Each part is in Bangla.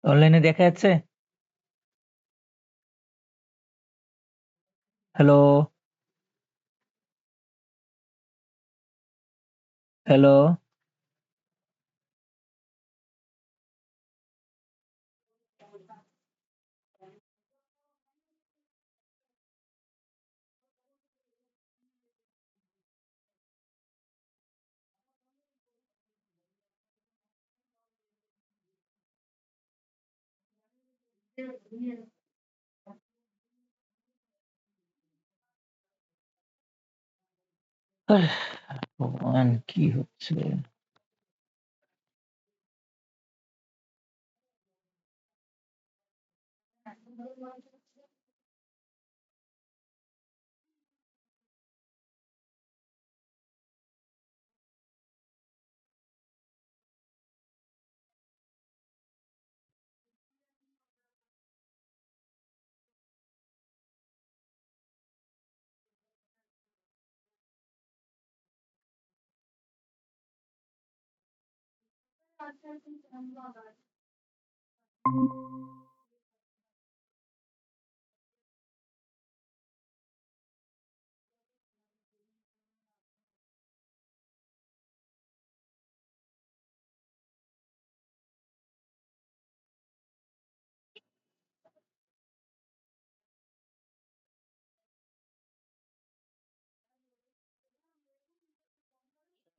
অনলাইনে দেখা যাচ্ছে? হ্যালো? হ্যালো? ভগবান, কি হচ্ছে?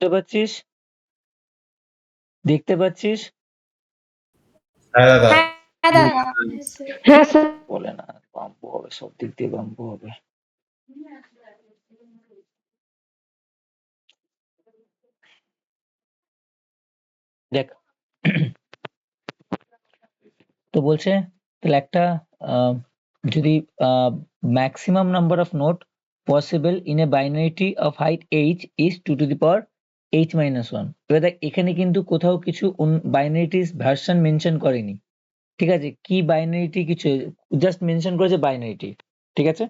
দেখতে পাচ্ছিস? দেখতে পাচ্ছিস? হ্যাঁ দাদা। হ্যাঁ দাদা। হ্যাঁ স্যার। বলে না, বাম্পু হবে, সব দিক দিয়ে বাম্পু হবে। দেখ, তো বলছে তাহলে একটা যদি maximum number of note possible in a binary tree of height h is 2 to the power h minus 1। এবার দেখ, এখানে কিন্তু কোথাও কিছু বাইনারি ট্রিজ ভার্সন মেনশন করেনি, ঠিক আছে? কি বাইনারি ট্রি কিছু জাস্ট মেনশন করেছে বাইনারি ট্রি, ঠিক আছে?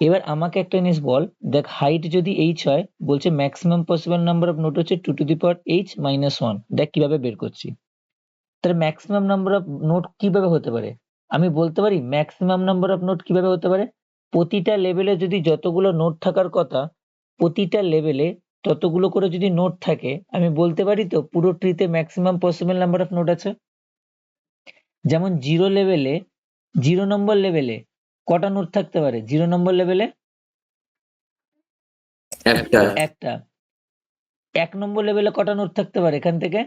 এবার আমাকে একটা জিনিস বল, দেখ হাইট যদি h হয়, বলছে maximum possible number of note হচ্ছে 2 to the power h minus 1। দেখ কিভাবে বের করছি। তাহলে ম্যাক্সিমাম নাম্বার অফ নোট কিভাবে হতে পারে? আমি বলতে পারি ম্যাক্সিমাম নাম্বার অফ নোট কিভাবে হতে পারে, প্রতিটা লেভেলে যদি যতগুলো নোট থাকার কথা, প্রতিটা লেভেলে ততগুলো করে যদি নোট থাকে, আমি বলতে পারি তো পুরো ট্রিতে maximum possible number of node আছে। যেমন 0 লেভেলে কটা নোট থাকতে পারে? 0 লেভেলে একটা। 1 লেভেলে কটা নোট থাকতে পারে এখান থেকে?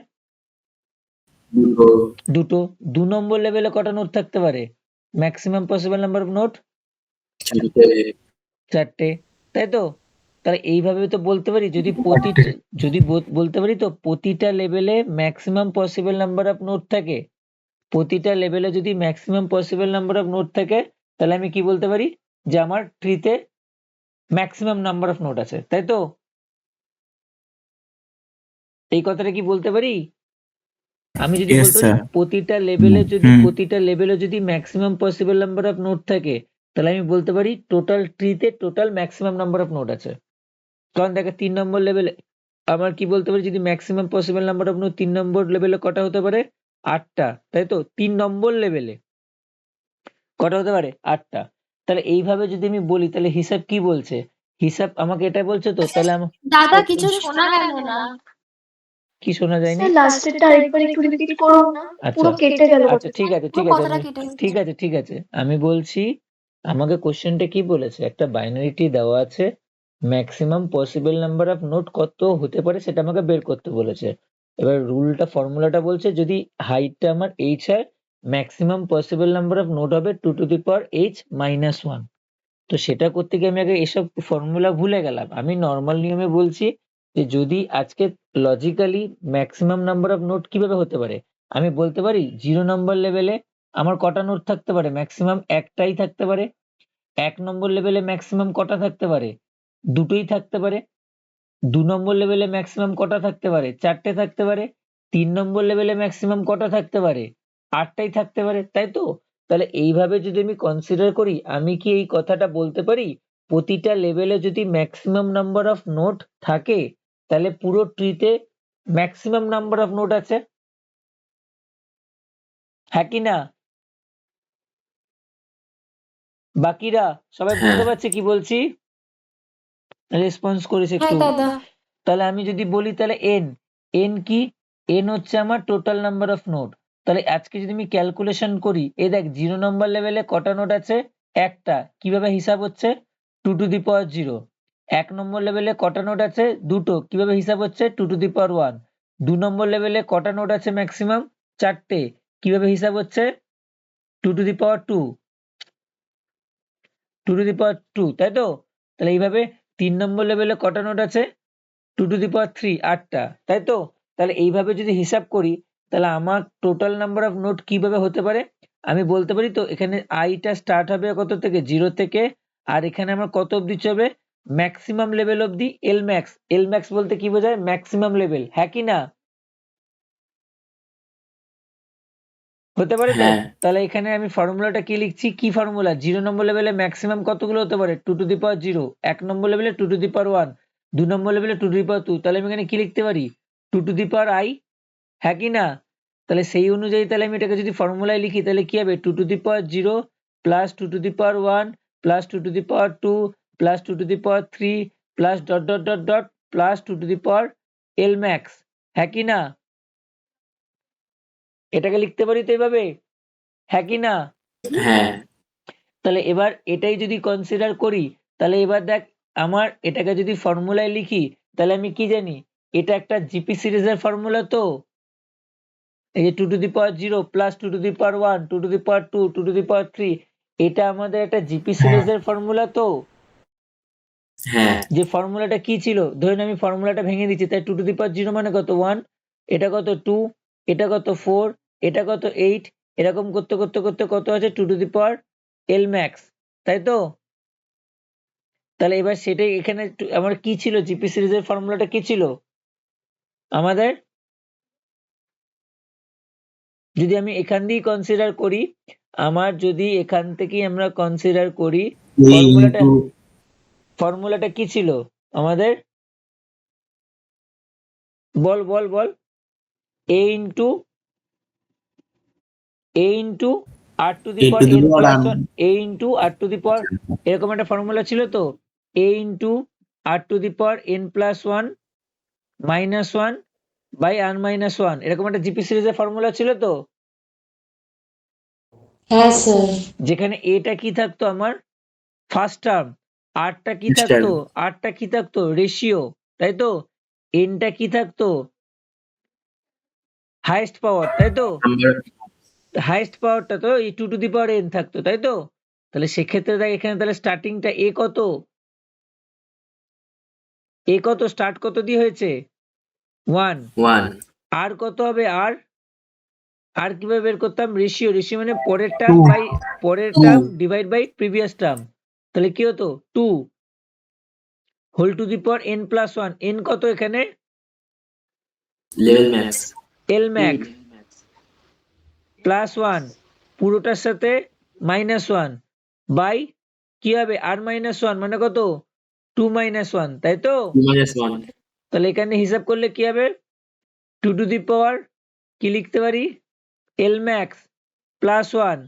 দুটো। 2 লেভেলে কটা নোট থাকতে পারে? Maximum possible number of node 4টে, তাই তো? তাহলে এইভাবে তো বলতে পারি, যদি বলতে পারি তো প্রতিটা লেভেলে maximum possible number of node থাকে, প্রতিটা লেভেলে যদি maximum possible number of node থাকে, তাহলে আমি কি বলতে পারি যে আমার ট্রিতে ম্যাক্সিমাম নাম্বার অফ নোট আছে, তাই তো? এই কথাটা কি বলতে পারি? আমি যদি বলতে পারি প্রতিটা লেভেলে যদি maximum possible number of node থাকে, তাহলে আমি বলতে পারি টোটাল ট্রিতে total maximum number of node আছে। কারণ দেখো 3 লেভেলে আমার কি বলতে পারি, যদি maximum possible number of note 3 লেভেলে কটা হতে পারে? 8টা, তাই তো? 3 লেভেলে কটা হতে পারে? 8টা। তাহলে এইভাবে যদি আমি বলি, তাহলে হিসাব কি বলছে? হিসাব আমাকে এটা বলছে তো, তাহলে দাদা কিছু শোনা গেল না। কি শোনা যায়নি? স্যার লাস্টেরটা আরেকবার একটু রিপিট করুন না, পুরো কেটে গেল। আচ্ছা ঠিক আছে, ঠিক আছে, কথাটা কেটে ঠিক আছে, আমি বলছি। আমাকে কোশ্চেনটা কি বলেছে, একটা বাইনারি ট্রি দেওয়া আছে, maximum possible number of note কত হতে পারে সেটা আমাকে বের করতে বলেছে। এবার ফর্মুলাটা বলছে যদি হাইটটা আমার এইচ হয়, maximum possible number of note হবে 2⁻h-1। তো সেটা করতে গিয়ে আমি আগে এসব ফর্মুলা ভুলে গেলাম। আমি নর্মাল নিয়মে বলছি যে যদি আজকে logically maximum number of node কিভাবে হতে পারে, আমি বলতে পারি 0 নম্বর লেভেলে আমার কটা নোট থাকতে পারে, ম্যাক্সিমাম একটাই থাকতে পারে। 1 নম্বর লেভেলে ম্যাক্সিমাম কটা থাকতে পারে, দুটোই থাকতে পারে। 2 নম্বর লেভেলে ম্যাক্সিমাম কটা থাকতে পারে, 4টে থাকতে পারে। 3 নম্বর লেভেলে ম্যাক্সিমাম কটা থাকতে পারে, 8টাই থাকতে পারে, তাই তো? তাহলে এইভাবে যদি আমি কনসিডার করি, আমি কি এই কথাটা বলতে পারি প্রতিটা লেভেলে যদি ম্যাক্সিমাম নাম্বার অফ নোট থাকে তাহলে পুরো ট্রিতে ম্যাক্সিমাম নাম্বার অফ নোট আছে, হ্যাঁ কি না? বাকিরা সবাই বুঝতে হ্যাঁ পারছে কি বলছি? রেসপন্স করেছে হ্যাঁ একটু। দাদা। তাহলে আমি যদি বলি তাহলে এন, এন কি? এন হচ্ছে আমার টোটাল নাম্বার অফ নোট। তাহলে আজকে যদি আমি ক্যালকুলেশন করি, এই দেখ 0 নম্বর লেভেলে কটা নোট আছে, একটা। কিভাবে হিসাব হচ্ছে? 2⁻0। 1 নম্বর লেভেলে কটা নোট আছে, দুটো। কিভাবে হিসাব হচ্ছে? 2⁻1। 2 নম্বর লেভেলে কটা নোট আছে ম্যাক্সিমাম, 4টে। কিভাবে হিসাব হচ্ছে? 2⁻2, 2⁻2, তাই তো? তাহলে এইভাবে 3 নম্বর লেভেলে কটা নোট আছে, 2⁻3, 8টা, তাই তো? তাহলে এইভাবে যদি হিসাব করি তাহলে আমার টোটাল নাম্বার অফ নোট কিভাবে হতে পারে আমি বলতে পারি তো। এখানে আইটা স্টার্ট হবে কত থেকে, 0 থেকে। আর এখানে আমার কত অবধি চলবে, ম্যাক্সিমাম লেভেল অবধি। এল ম্যাক্স, এল ম্যাক্স বলতে কি বোঝায়, ম্যাক্সিমাম লেভেল, হ্যাঁ কি না? হতে পারে তো? হ্যাঁ তাহলে এখানে আমি ফর্মুলাটা কি লিখছি, কি ফর্মুলা? 0 নম্বর লেভেলে ম্যাক্সিমাম কতগুলো হতে পারে, 2⁻0। 1 নম্বর লেভেলে 2⁻1। 2 নম্বর লেভেলে 2⁻2। তাহলে আমি এখানে কি লিখতে পারি, 2⁻i, হ্যাঁ কি না? তাহলে সেই অনুযায়ী তাহলে আমি এটাকে যদি ফর্মুলায় লিখি তাহলে কি হবে, 2⁻0 plus 2⁻1 plus 2⁻2 plus 2⁻3 plus dot dot dot dot plus 2⁻l max, হ্যাঁ কি না? এটাকে লিখতে পারি তো এইভাবে, হ্যাঁ কি না? হ্যাঁ তাহলে এবার এটাই যদি কনসিডার করি তাহলে এবার দেখ, আমার এটাকে যদি ফর্মুলায় লিখি তাহলে আমি কি জানি, এটা একটা জিপি সিরিজের ফর্মুলা তো। এই যে 2⁻0 প্লাস 2⁻1 2⁻2 2⁻3, এটা আমাদের একটা জিপি সিরিজের ফর্মুলা তো। হ্যাঁ যে ফর্মুলাটা কি ছিল, ধরুন আমি ফর্মুলাটা ভেঙে দিচ্ছি, তাই 2⁻0 মানে কত, 1, এটা কত 2, এটা কত 4, এটা কত 8, এরকম করতে করতে করতে কত আছে 2⁻l ম্যাক্স, তাই তো? তাহলে এবার সেটাই এখানে আমার কি ছিল, জিপি সিরিজের ফর্মুলাটা কি ছিল আমাদের? যদি আমি এখান দিয়ে কনসিডার করি, আমার যদি এখান থেকেই আমরা কনসিডার করি, এই ফর্মুলাটা ইন্টু ফর্মুলাটা কি ছিল আমাদের, বল বল বল। a into r to the a power to the n power plus one, a into r to the power, এরকম একটা ফর্মুলা ছিল তো। a into r to the power n plus one minus one by r minus one, এরকম একটা জিপি সিরিজের ফর্মুলা ছিল তো। হ্যাঁ স্যার। যেখানে এটা কি থাকতো আমার ফার্স্ট টার্ম, আরটা কি Next থাকতো, term. আরটা কি থাকতো রেশিও, তাই তো? এনটা কি থাকতো, হাইয়েস্ট পাওয়ার, তাই তো? নাম্বার হাইয়েস্ট পাওয়ারটা তো এই 2⁻n থাকতো, তাই তো? তাহলে সেক্ষেত্রে দেখ এখানে তাহলে স্টার্টিংটা এ কত, এ কত, স্টার্ট কত দিয়ে হয়েছে, 1। 1 আর কত হবে, আর আর কিভাবে বের করতাম, রেশিও, রেশিও মানে পরের টার্ম 2 বাই পরের 2 term divide by previous term. তাহলে কি হতো, 2 whole to the power n plus one, n কত এখানে, level max L max plus one, পুরোটার সাথে মাইনাস ওয়ান বাই কি হবে, আর মাইনাস ওয়ান মানে কত, 2 - 1, তাই তো? -1 তাহলে এখানে হিসাব করলে কি হবে, 2⁻, কি লিখতে পারি, L max plus one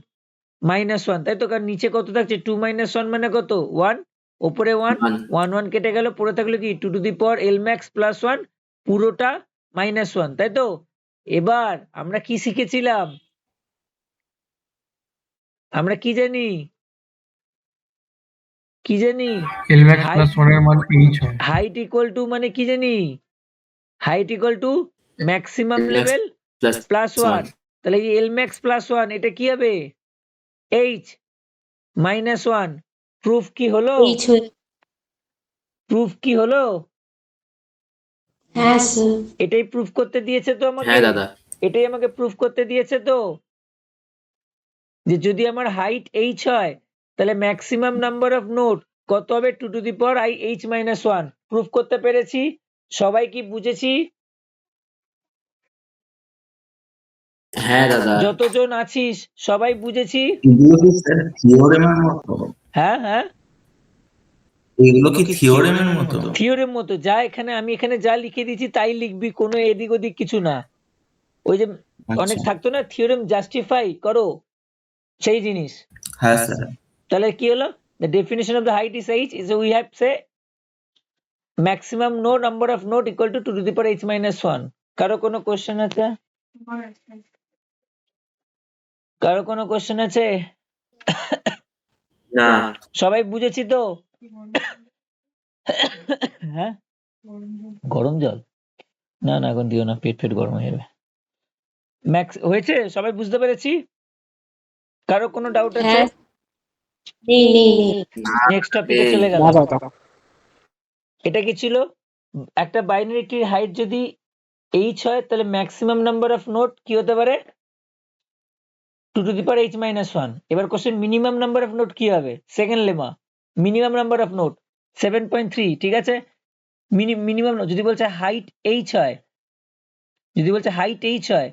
minus one, তাই তো? কারণ নিচে কত থাকছে, 2 - 1 মানে কত, 1, ওপরে 1, 1 1 1 কেটে গেল, পড়ে থাকলো কি 2⁻, এল ম্যাক্স প্লাস ওয়ান, পুরোটা মাইনাস ওয়ান, তাই তো? এবার আমরা কি শিখেছিলাম, আমরা কি জানি, কি জানি এল ম্যাক্স প্লাস 1 এর মান এইচ হয়। হাইট ইকুয়াল টু মানে কি জানি height equal to maximum level plus 1, তাহলে এই এল ম্যাক্স প্লাস 1 এটা কি হবে এইচ মাইনাস 1। প্রুফ কি হলো? প্রুফ কি হলো? হ্যাঁ স্যার। এটাই প্রুফ করতে দিয়েছে তো আমাকে। হ্যাঁ দাদা। এটাই আমাকে প্রুফ করতে দিয়েছে তো যে যদি আমার হাইট এইচ হয় তাহলে ম্যাক্সিমাম নাম্বার অফ নোট কত হবে 2 two the power i h minus 1। Proof করতে পেরেছি? সবাই কি বুঝেছি? হ্যাঁ দাদা। যতজন আছিস সবাই বুঝেছি? এগুলো কি স্যার থিওরেমের মতো? হ্যাঁ হ্যাঁ, এগুলো কি থিওরেমের মতো? থিওরেম মতো। যা এখানে আমি এখানে যা লিখে দিয়েছি তাই লিখবি, কোনো এদিক ওদিক কিছু না। ওই যে অনেক থাকতো না থিওরেম জাস্টিফাই করো, সেই জিনিস। হ্যাঁ স্যার। তাহলে কি হলো? The definition of the height is h is we have say maximum no number of note equal to 2 to the power h minus 1. কারো কোনো কোশ্চেন আছে? কারো কোনো কোশ্চেন আছে? না। সবাই বুঝেছি তো? হ্যাঁ, গরম জল না না এখন দিও না, পেট ফেট গরম হয়ে যাবে। ম্যাক্স হয়েছে? সবাই বুঝতে পেরেছি? কারো কোনো ডাউট আছে? হ্যাঁ। নেই নেই নেই। নেক্সট টপিকে নেই। চলে গেল। না দাদা। এটা কি ছিল? একটা বাইনারি ট্রির হাইট যদি h হয় তাহলে ম্যাক্সিমাম নাম্বার অফ নোট কি হতে পারে 2 two the power h minus 1। এবার question minimum number of note কি হবে? Second lemma minimum number of note 7.3। ঠিক আছে, মিনিমাম যদি বলছে হাইট h হয়, যদি বলছে হাইট h হয়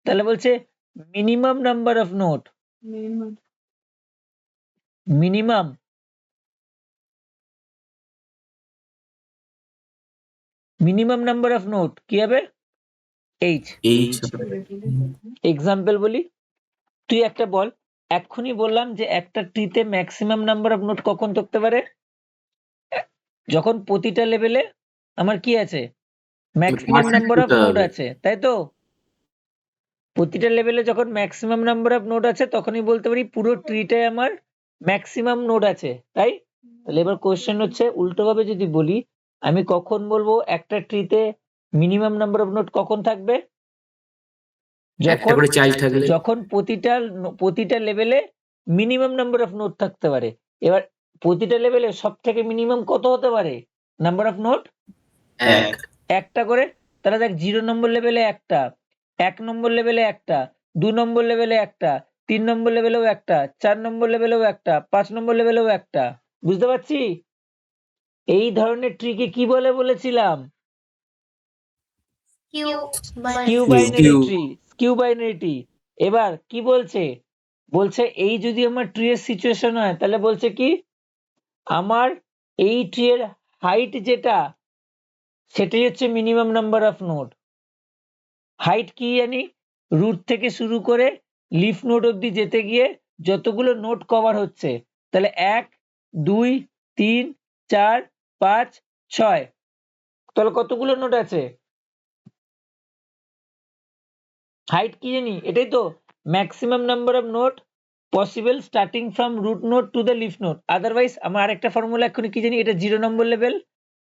তাহলে বলছে minimum number of note, minimum minimum number of note কি হবে h। এইচ এক্সাম্পল বলি, তুই একটা বল। এক্ষুনি বললাম যে একটা ট্রিতে ম্যাক্সিমাম নাম্বার অফ নোট কখন থাকতে পারে? যখন প্রতিটা লেভেলে আমার কি আছে ম্যাক্সিমাম নাম্বার অফ নোট আছে, তাই তো? প্রতিটা লেভেলে যখন ম্যাক্সিমাম নাম্বার অফ নোট আছে তখনই বলতে পারি পুরো ট্রিটায় আমার ম্যাক্সিমাম নোট আছে, তাই? তাহলে এবার কোশ্চেন হচ্ছে উল্টোভাবে যদি বলি, আমি কখন বলবো একটা ট্রিতে মিনিমাম নাম্বার অফ নোট কখন থাকবে? একটা করে চাইল্ড থাকলে। যখন প্রতিটা লেভেলে মিনিমাম নাম্বার অফ নোট থাকতে পারে। এবার প্রতিটা লেভেলে সব থেকে মিনিমাম কত হতে পারে নাম্বার অফ নোট? এক। একটা করে। তাহলে দেখ 0 নম্বর লেভেলে একটা, 1 নম্বর লেভেলে একটা, 2 নম্বর লেভেলে একটা, 3 নম্বর লেভেলেও একটা, 4 নম্বর লেভেলেও একটা, 5 নম্বর লেভেলেও একটা। বুঝতে পারছি? এই ধরনের ট্রিকে কি বলে বলেছিলাম? Skew binary tree, skew binary tree. এবার কি বলছে? বলছে এই যদি আমার ট্রি এর সিচুয়েশন হয় তাহলে বলছে কি আমার এই ট্রি এর হাইট যেটা সেটাই হচ্ছে minimum number of node. Height কি জানি? রুট থেকে শুরু করে লিফ নোড অব্দি যেতে গিয়ে যতগুলো নোড কভার হচ্ছে, তাহলে 1 2 3 4 5 6, তাহলে কতগুলো নোড আছে? হাইট কি জানি? এটাই তো maximum number of node possible starting from root node to the leaf node. Otherwise আমার আরেকটা ফর্মুলা এক্ষুনি কি জানি, এটা 0 নম্বর লেভেল,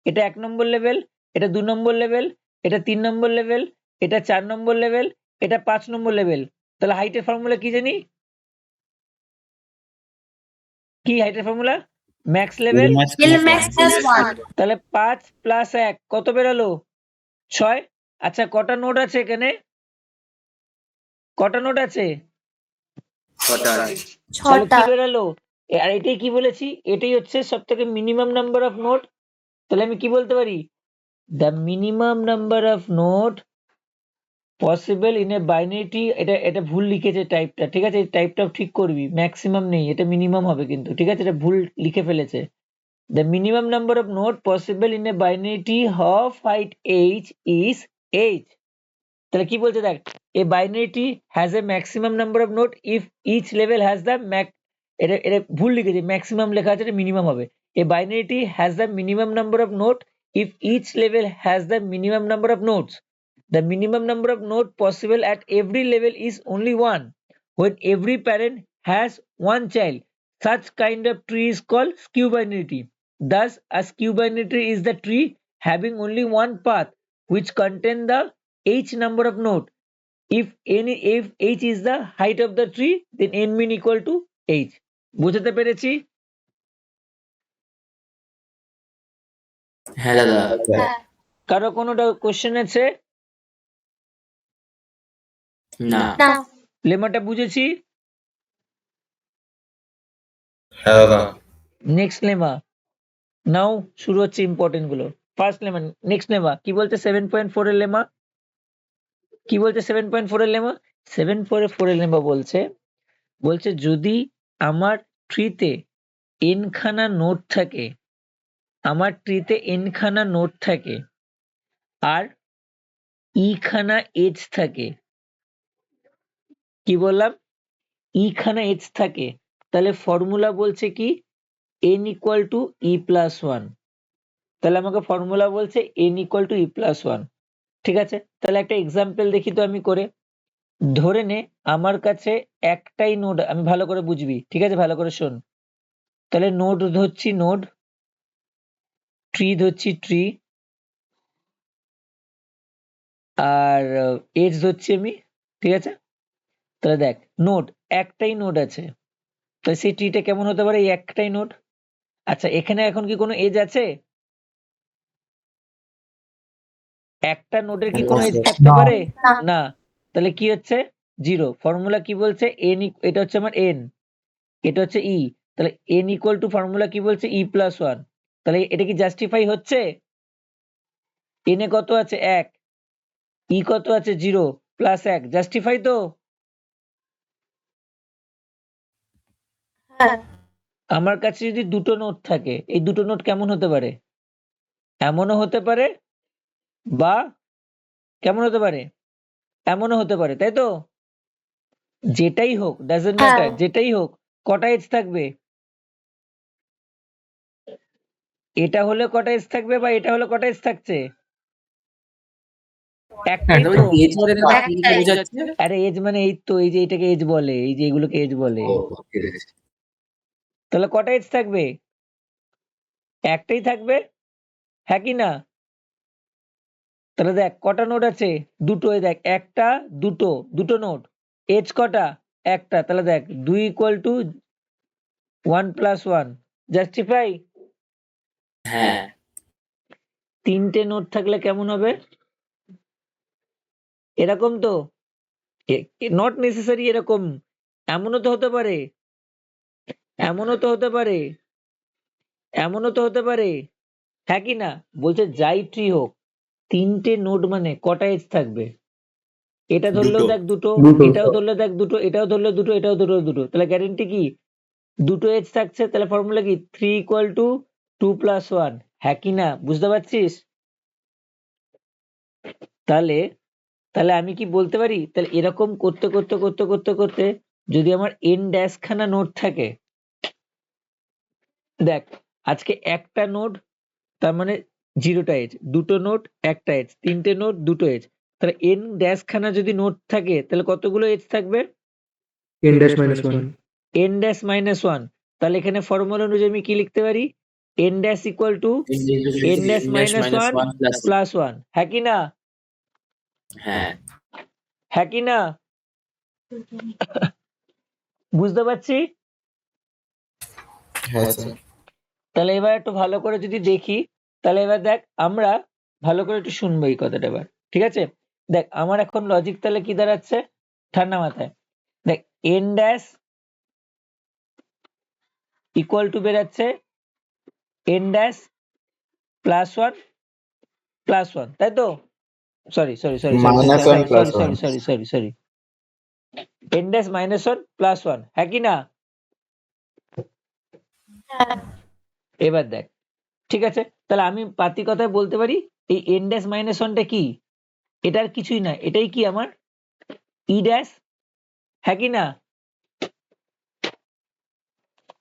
এটা 1 নম্বর লেভেল, এটা 2 নম্বর লেভেল, এটা 3 নম্বর লেভেল, এটা 4 নম্বর লেভেল, এটা 5 নম্বর লেভেল। তাহলে হাইটের ফর্মুলা কি জানি? কি হাইটের ফর্মুলা? ম্যাক্স লেভেল তাহলে 5 প্লাস 1 কত বেরোলো? 6। আচ্ছা কটা নোড আছে এখানে? কটা নোড আছে? তাহলে কি বেরোলো? আর এটাই কি বলেছি? এটাই হচ্ছে সব থেকে মিনিমাম নাম্বার অফ নোড। তাহলে আমি কি বলতে পারি? The minimum number of node possible in a binary. এটা ভুল লিখেছে টাইপটা, ঠিক আছে? এই টাইপটাও ঠিক করবি, ম্যাক্সিমাম নেই, এটা মিনিমাম হবে কিন্তু, ঠিক আছে? এটা ভুল লিখে ফেলেছে। The minimum number of node possible in a binary of height h is h। তাহলে কি বলছে দেখ, a binary has a maximum number of node if each level has the এটা ভুল লিখেছে, ম্যাক্সিমাম লেখা আছে, এটা মিনিমাম হবে। A binary has the minimum number of node if each level has the minimum number of nodes. The minimum number of nodes possible at every level is only one. When every parent has one child, Such kind of tree is called skew binary tree. Thus, a skew binary tree is the tree having only one path which contain the h number of node. If h is the height of the tree, then n mean equal to h. বুঝতে পেরেছি? হ্যাঁ দাদা। হ্যাঁ কারো কোনো কোশ্চেন আছে? না। না লেমাটা বুঝেছি? হ্যাঁ দাদা। Next lemma. নাও শুরু হচ্ছে ইম্পর্টেন্ট গুলো। ফার্স্ট লেমা, নেক্সট লেমা কি বলছে? 7.4 এর লেমা কি বলছে? 7.4 এর লেমা 7.4 এর লেমা বলছে যদি আমার ট্রিতে n খানা নোড থাকে, আমার ট্রিতে n খানা নোড থাকে আর e খানা এজ থাকে, কি বললাম? e খানা এজ থাকে, তাহলে ফর্মুলা বলছে কি n equal to e plus 1। তাহলে আমাকে ফর্মুলা বলছে n equal to e plus 1। ঠিক আছে, তাহলে একটা এক্সাম্পল দেখি তো আমি করে। ধরে নে আমার কাছে একটাই নোড, আমি ভালো করে বুঝবি, ঠিক আছে? ভালো করে শোন। তাহলে নোড ধরছি নোড, ট্রি ধরছি ট্রি, আর এজ ধরছি আমি, ঠিক আছে? তাহলে দেখ নোড, একটাই নোড আছে, তো সেই ট্রিটা কেমন হতে পারে? এই একটাই নোড। আচ্ছা, এখানে এখন কি কোনো এজ আছে? একটা নোডের কি কোনো এজ থাকতে না। পারে? না না। তাহলে কি হচ্ছে? জিরো। ফর্মুলা কি বলছে? এন, এটা হচ্ছে আমার এন, এটা হচ্ছে ই, তাহলে এন ইকুয়াল টু ফর্মুলা কি বলছে? ই প্লাস 1। তাহলে এটা কি জাস্টিফাই হচ্ছে? এন এ কত আছে? 1, ই কত আছে? 0 প্লাস 1, জাস্টিফাই তো? হ্যাঁ আমার কাছে যদি দুটো নোট থাকে, এই দুটো নোট কেমন হতে পারে? এমনও হতে পারে, বা কেমন হতে পারে? এমনও হতে পারে, তাই তো? যেটাই হোক, ডাজন্ট হ্যাঁ ম্যাটার, যেটাই হোক, কটা এজ থাকবে? এটা হলে কটা এজ থাকবে, বা এটা হলে কটা এজ থাকছে? একটাই তো। এজ মানে কি বোঝাচ্ছে? আরে এজ মানে এই তো, এই যে এটাকে এজ বলে, এই যে এগুলোকে এজ বলে। ও ঠিক আছে। তাহলে কটা এজ থাকবে? একটাই থাকবে, হ্যাঁ কি না? তাহলে দেখ কটা নোড আছে? দুটো। এই দেখ একটা, দুটো, দুটো নোড, এজ কটা? একটা। তাহলে দেখ 2 ইকুয়াল টু 1 প্লাস 1, জাস্টিফাই? হ্যাঁ। তিনটে নোড থাকলে কেমন হবে? এরকম তো, নট নেসেসারি এরকম, এমনও তো হতে পারে, এমনও তো হতে পারে, এমনও তো হতে পারে, হ্যাঁ কি না? বলছে যাই ট্রি হোক, তিনটে নোড মানে কটা এজ থাকবে? এটা ধরলেও দেখ দুটো, এটাও ধরলে দেখ দুটো, এটাও ধরলে দুটো, এটাও ধরলে দুটো, তাহলে গ্যারেন্টি কি? দুটো এজ থাকছে, তাহলে ফর্মুলা কি? 3 ইকুয়াল টু 2 প্লাস 1, হ্যাঁ কি না? বুঝতে পারছিস? তাহলে তাহলে আমি কি বলতে পারি? তাহলে এরকম করতে করতে করতে করতে করতে যদি আমার n ড্যাশ খানা নোড থাকে, দেখ আজকে একটা নোড, তার মানে 0টা এজ, দুটো নোড একটা এজ, তিনটে নোড দুটো এজ, তাহলে n ড্যাশ খানা যদি নোড থাকে, তাহলে কতগুলো এজ থাকবে? n dash minus 1 n dash minus 1। তাহলে এখানে ফর্মুলা অনুযায়ী আমি কি লিখতে পারি? n dash equal to n dash minus 1 plus 1, হ্যাঁ কি না? হ্যাঁ। হ্যাঁ কি না? বুঝতে পারছি? হ্যাঁ স্যার। তাহলে এবার একটু ভালো করে যদি দেখি, তাহলে এবার দেখ আমরা ভালো করে একটু শুনবো এই কথাটা এবার, ঠিক আছে? দেখ আমার এখন লজিক তাহলে কি দাঁড়াচ্ছে ঠান্ডা মাথায়। দেখ n ড্যাশ ইকুয়াল টু বেরাচ্ছে n ড্যাশ প্লাস 1 প্লাস 1, তাই তো? Sorry sorry sorry Minus 1 plus sorry 1. Sorry sorry sorry n dash minus 1 plus 1, হ্যাঁ কি না? হ্যাঁ এবার দেখ, ঠিক আছে, তাহলে আমি পাতি কথায় বলতে পারি এই n ড্যাশ মাইনাস 1টা কি? এটার কিছুই না, এটাই কি আমার ই ড্যাশ, হ্যাঁ কি না?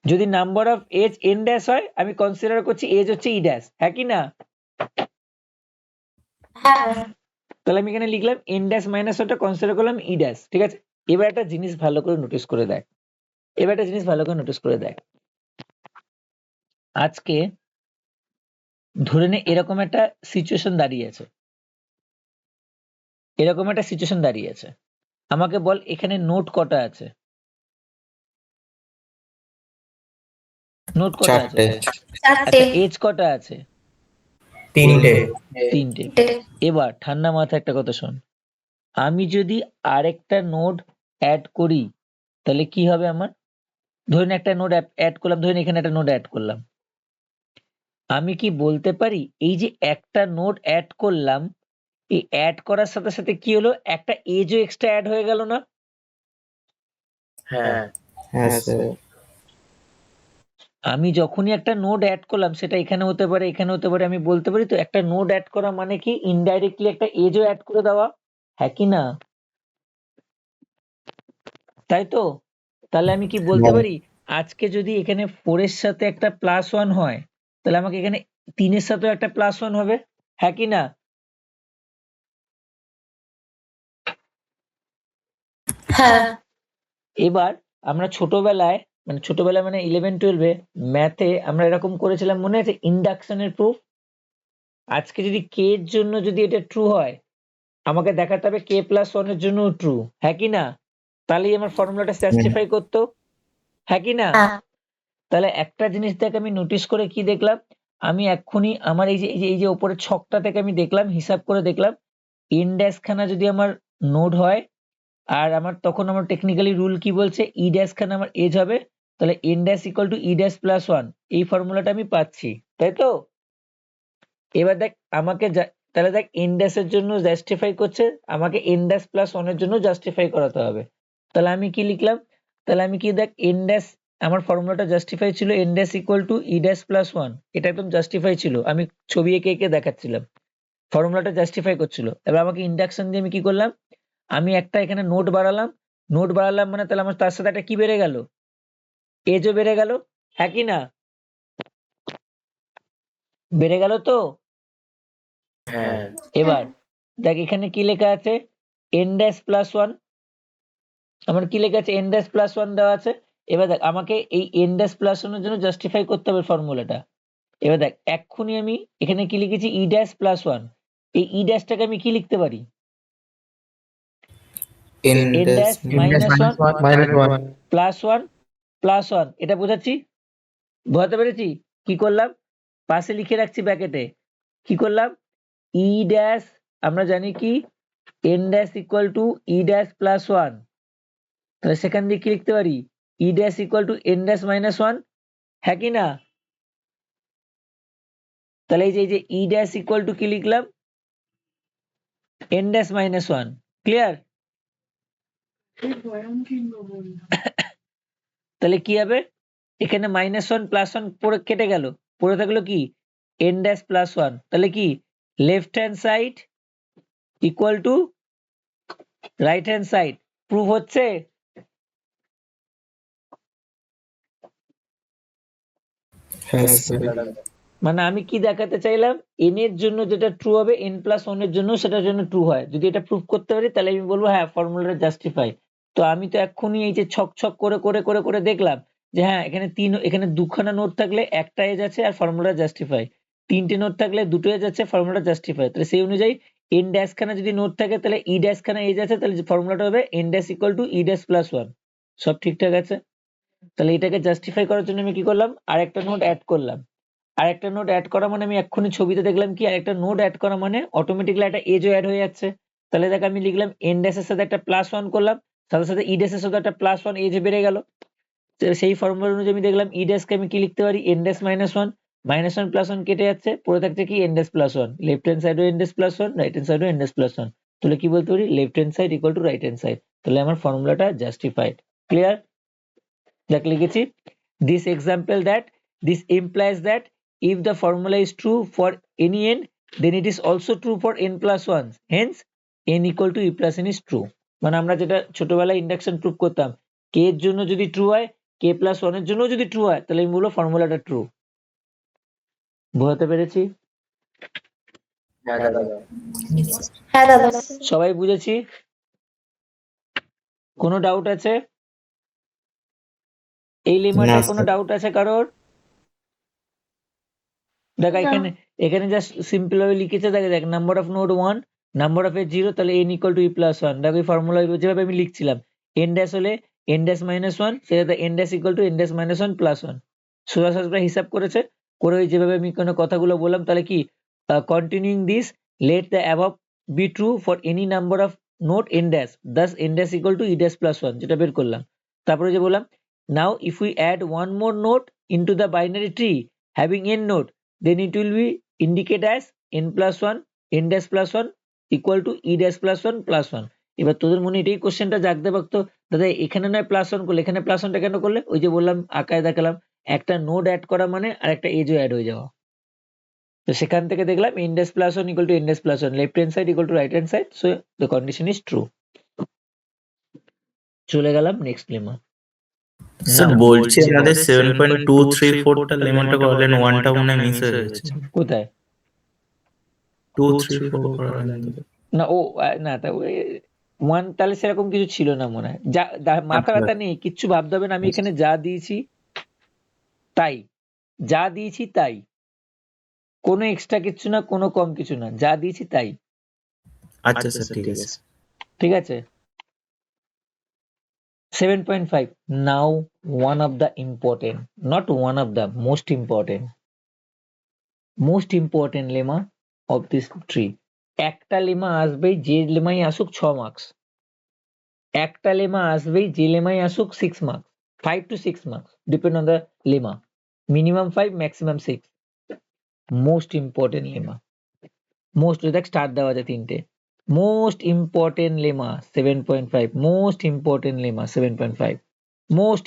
যদি number of edge n dash হয়, আমি কনসিডার করছি এজ হচ্ছে ই ড্যাশ, হ্যাঁ কি না? হ্যাঁ তাহলে আমি এখানে লিখলাম n ড্যাশ মাইনাস ওটা কনসিডার করলাম ই ড্যাশ, ঠিক আছে? এবার একটা জিনিস ভালো করে নোটিস করে দেখ, এবার একটা জিনিস ভালো করে নোটিস করে দেখ, আজকে ধরে নে এরকম একটা সিচুয়েশন দাঁড়িয়ে আছে, এরকম একটা সিচুয়েশন দাঁড়িয়ে আছে, আমাকে বল এখানে নোট কটা আছে? নোট কটা আছে? চারটে, চারটে, আচ্ছা এজ কটা আছে? তিনটে, তিনটে। এবার ঠান্ডা মাথায় একটা কথা শোন, আমি যদি আরেকটা নোড অ্যাড করি তাহলে কি হবে আমার? ধরুন একটা নোড অ্যাড করলাম, ধরুন এখানে একটা নোড অ্যাড করলাম, আমি কি বলতে পারি এই যে একটা নোড অ্যাড করলাম, এই অ্যাড করার সাথে সাথে কি হলো, একটা এজও এক্সট্রা অ্যাড হয়ে গেল না? হ্যাঁ হ্যাঁ স্যার, আমি যখনই একটা নোড অ্যাড করলাম, সেটা এখানে হতে পারে, এখানে হতে পারে, আমি বলতে পারি তো একটা নোড অ্যাড করা মানে কি ইনডাইরেক্টলি একটা এজও অ্যাড করে দেওয়া, হ্যাঁ কি না? তাই তো? তাহলে আমি কি বলতে হ্যাঁ। পারি আজকে যদি এখানে 4 এর সাথে একটা +1 হয়, তাহলে আমাকে এখানে 3 এর সাথেও একটা +1 হবে, হ্যাঁ কি না? হ্যাঁ, এবার আমরা ছোটবেলায় মানে 11-12 ম্যাথে আমরা এরকম করেছিলাম, মনে আছে ইন্ডাকশনের প্রুফ? আজকে যদি কে এর জন্য যদি এটা ট্রু হয়, আমাকে দেখাতে হবে k+1 এর জন্য ট্রু, হ্যাঁ কি না? তাহলেই আমার ফর্মুলাটা স্যাটিসফাই করতো, হ্যাঁ কি না? হ্যাঁ, তাহলে একটা জিনিস দেখ, আমি নোটিস করে কি দেখলাম, আমি এক্ষুনি আমার এই যে উপরের ছকটা থেকে আমি দেখলাম, হিসাব করে দেখলাম, ইনডেক্স খানা যদি আমার নোড হয়, আর আমার তখন আমার টেকনিক্যালি রুল কি বলছে, ই ড্যাশ খানা আমার এজ হবে, তাহলে N dash equal to E dash plus one, এই ফর্মুলাটা আমি পাচ্ছি, তাই তো? এবার দেখ আমাকে তাহলে দেখ এন ড্যাশ এর জন্য জাস্টিফাই করছে, আমাকে এন ড্যাশ প্লাস ওয়ান এর জন্য জাস্টিফাই করাতে হবে। তাহলে আমি কি লিখলাম, তাহলে আমি কি দেখ এন ড্যাশ, আমার ফর্মুলাটা জাস্টিফাই ছিল N dash equal to E dash plus one, এটা একদম জাস্টিফাই ছিল, আমি ছবি এঁকে এঁকে দেখাচ্ছিলাম, ফর্মুলাটা জাস্টিফাই করছিল। এবার আমাকে ইন্ডাকশন দিয়ে আমি কি করলাম, আমি একটা এখানে নোট বাড়ালাম, নোট বাড়ালাম মানে তাহলে আমার তার সাথে একটা কি বেড়ে গেল, এজও বেড়ে গেল, হ্যাঁ কি না? বেড়ে গেল তো? হ্যাঁ এবার দেখ এখানে কি লেখা আছে, এন ড্যাশ প্লাস ওয়ান, আমার কি লেখা আছে এন ড্যাশ প্লাস ওয়ান দেওয়া আছে। এবার দেখ আমাকে এই এন ড্যাশ প্লাস ওয়ানের জন্য জাস্টিফাই করতে হবে ফর্মুলাটা। এবার দেখ এক্ষুনি আমি এখানে কি লিখেছি ই ড্যাশ প্লাস ওয়ান, এই ই ড্যাশটাকে আমি কি লিখতে পারি, N dash minus one -1 plus one plus one, এটা বোঝাচ্ছি, বোঝাতে পেরেছি? কি করলাম, পাশে লিখে রাখছি ব্র্যাকেটে, কি করলাম, ই ড্যাশ, আমরা জানি কি N dash equal to E dash plus one, তাহলে সেখান দিয়ে কি লিখতে পারি, E dash equal to N dash minus one, হ্যাঁ কি না? তাহলে এই যে ই ড্যাশ ইকুয়াল টু কি লিখলাম, N dash minus one, clear? তাহলে কি হবে, এখানে -1 +1 পড়ে কেটে গেল, পড়ে থাকলো কি এন ড্যাশ প্লাস ওয়ান, তাহলে কি left hand side equal to right hand side, proof হচ্ছে? হ্যাঁ স্যার, মানে আমি কি দেখাতে চাইলাম, এন এর জন্য যেটা ট্রু হবে n+1 এর জন্য সেটার জন্য ট্রু হয়, যদি এটা প্রুফ করতে পারি তাহলে আমি বলবো হ্যাঁ ফর্মুলাটা জাস্টিফাই। তো আমি তো এক্ষুনি এই যে ছক ছক করে করে করে করে দেখলাম যে হ্যাঁ এখানে এখানে দুখানা নোট থাকলে একটা এজ আছে আর ফর্মুলা জাস্টিফাই, তিনটে নোট থাকলে দুটো এজ আছে, ফর্মুলা জাস্টিফাই। তাহলে সেই অনুযায়ী এন ড্যাশ খানা যদি নোট থাকে তাহলে ই ড্যাশ খানা এজ আছে, তাহলে ফর্মুলাটা হবে N dash equal to E dash plus one. সব ঠিকঠাক আছে? তাহলে এটাকে জাস্টিফাই করার জন্য আমি কি করলাম, আরেকটা নোট অ্যাড করলাম, আরেকটা নোড অ্যাড করা মানে আমি এক্ষুনি ছবিতে দেখলাম কি আরেকটা নোড অ্যাড করা মানে অটোমেটিক্যালি একটা এজও অ্যাড হয়ে যাচ্ছে। তাহলে দেখ আমি লিখলাম এন ড্যাশ এর সাথে একটা +1 করলাম, সাথে সাথে ই ড্যাশ এর সাথে একটা +1 এজ বেড়ে গেল। তো সেই ফর্মুলা অনুযায়ী আমি দেখলাম ই ড্যাশ কে আমি কি লিখতে পারি, এন ড্যাশ মাইনাস ওয়ান, -1 +1 কেটে যাচ্ছে, পড়ে থাকছে কি N dash plus one, left hand সাইডও N dash plus one, right hand সাইডও এন ড্যাশ প্লাস ওয়ান। তাহলে কি বলতে পারি, left hand side equal to right hand side, তাহলে আমার ফর্মুলাটা জাস্টিফাইড। ক্লিয়ার? দেখ লিখেছি, this example that this implies that if the formula is true for any n, then it is also true for n+1, hence n equal to e plus n is true। মানে আমরা যেটা ছোটবেলায় ইন্ডাকশন প্রুফ করতাম, কে এর জন্য যদি ট্রু হয়, k+1 এর জন্য যদি ট্রু হয়, তাহলে আমি বলবো ফর্মুলাটা ট্রু। বোঝাতে পেরেছি? হ্যাঁ দাদা হ্যাঁ দাদা, সবাই বুঝেছি? কোনো ডাউট আছে? এই লেমাটায় না, কোনো স্যার। ডাউট আছে কারোর? দেখ না। এখানে জাস্ট সিম্পল ভাবে লিখেছে, দেখ number of node 1, number of edge 0, তাহলে n equal to e plus 1। দেখো এই ফর্মুলা যেভাবে আমি লিখছিলাম, n ড্যাশ হলে n ড্যাশ মাইনাস 1, সেটা n dash equal to n dash minus 1 plus 1। সোজাসুজি হিসাব করেছে, করে ওই যেভাবে আমি কোনো কথাগুলো বললাম, তাহলে কি continuing this, let the above be true for any number of node n dash, thus n dash equal to e dash plus 1, যেটা বের করলাম। তারপরে যে বললাম, now if we add one more node into the binary tree having n node, then it will be indicate as n plus 1, n dash plus 1 equal to e dash plus 1 plus 1। এবার তোদের মনে এটাই কোশ্চেনটা জাগতে পারতো, দাদা এখানে নয় প্লাস 1 করলে, এখানে প্লাস 1টা কেন করলে? ওই যে বললাম, আঁকায় দেখালাম, একটা নোড অ্যাড করা মানে আর একটা এজও অ্যাড হয়ে যাওয়া। তো সেখান থেকে দেখলাম n dash plus 1 equal to n dash plus 1, left hand side equal to right hand side, so the condition is true। চলে গেলাম নেক্সট লেমা। স্যার বলছি আমাদের 7.234টা লেমনটা করলেন, ওয়ানটা মনে হয় মিস হয়ে গেছে। কোথায়? 234 করালেন তো। না ও না, তা ওয়ান তাহলে সেরকম কিছু ছিল না মনে হয়। মাথা ব্যথা নেই, কিচ্ছু ভাবতে হবে না। আমি এখানে যা দিয়েছি তাই, যা দিয়েছি তাই, কোনো এক্সট্রা কিছু না, কোনো কম কিছু না, যা দিয়েছি তাই। আচ্ছা স্যার, ঠিক আছে। ঠিক আছে। 7.5, now one of the important, not one of the most important lemma of this tree. একটা লেমা আসবেই, যে লেমাই আসুক 6 মার্কস। একটা লেমা আসবেই, যে লেমাই আসুক 6 marks, 5 to 6 marks, depend on the lemma, minimum 5, maximum 6। Most important lemma, most, দেখ স্টার দেওয়া আছে 3টে। Most important lemma 7.5, most important lemma 7.5, most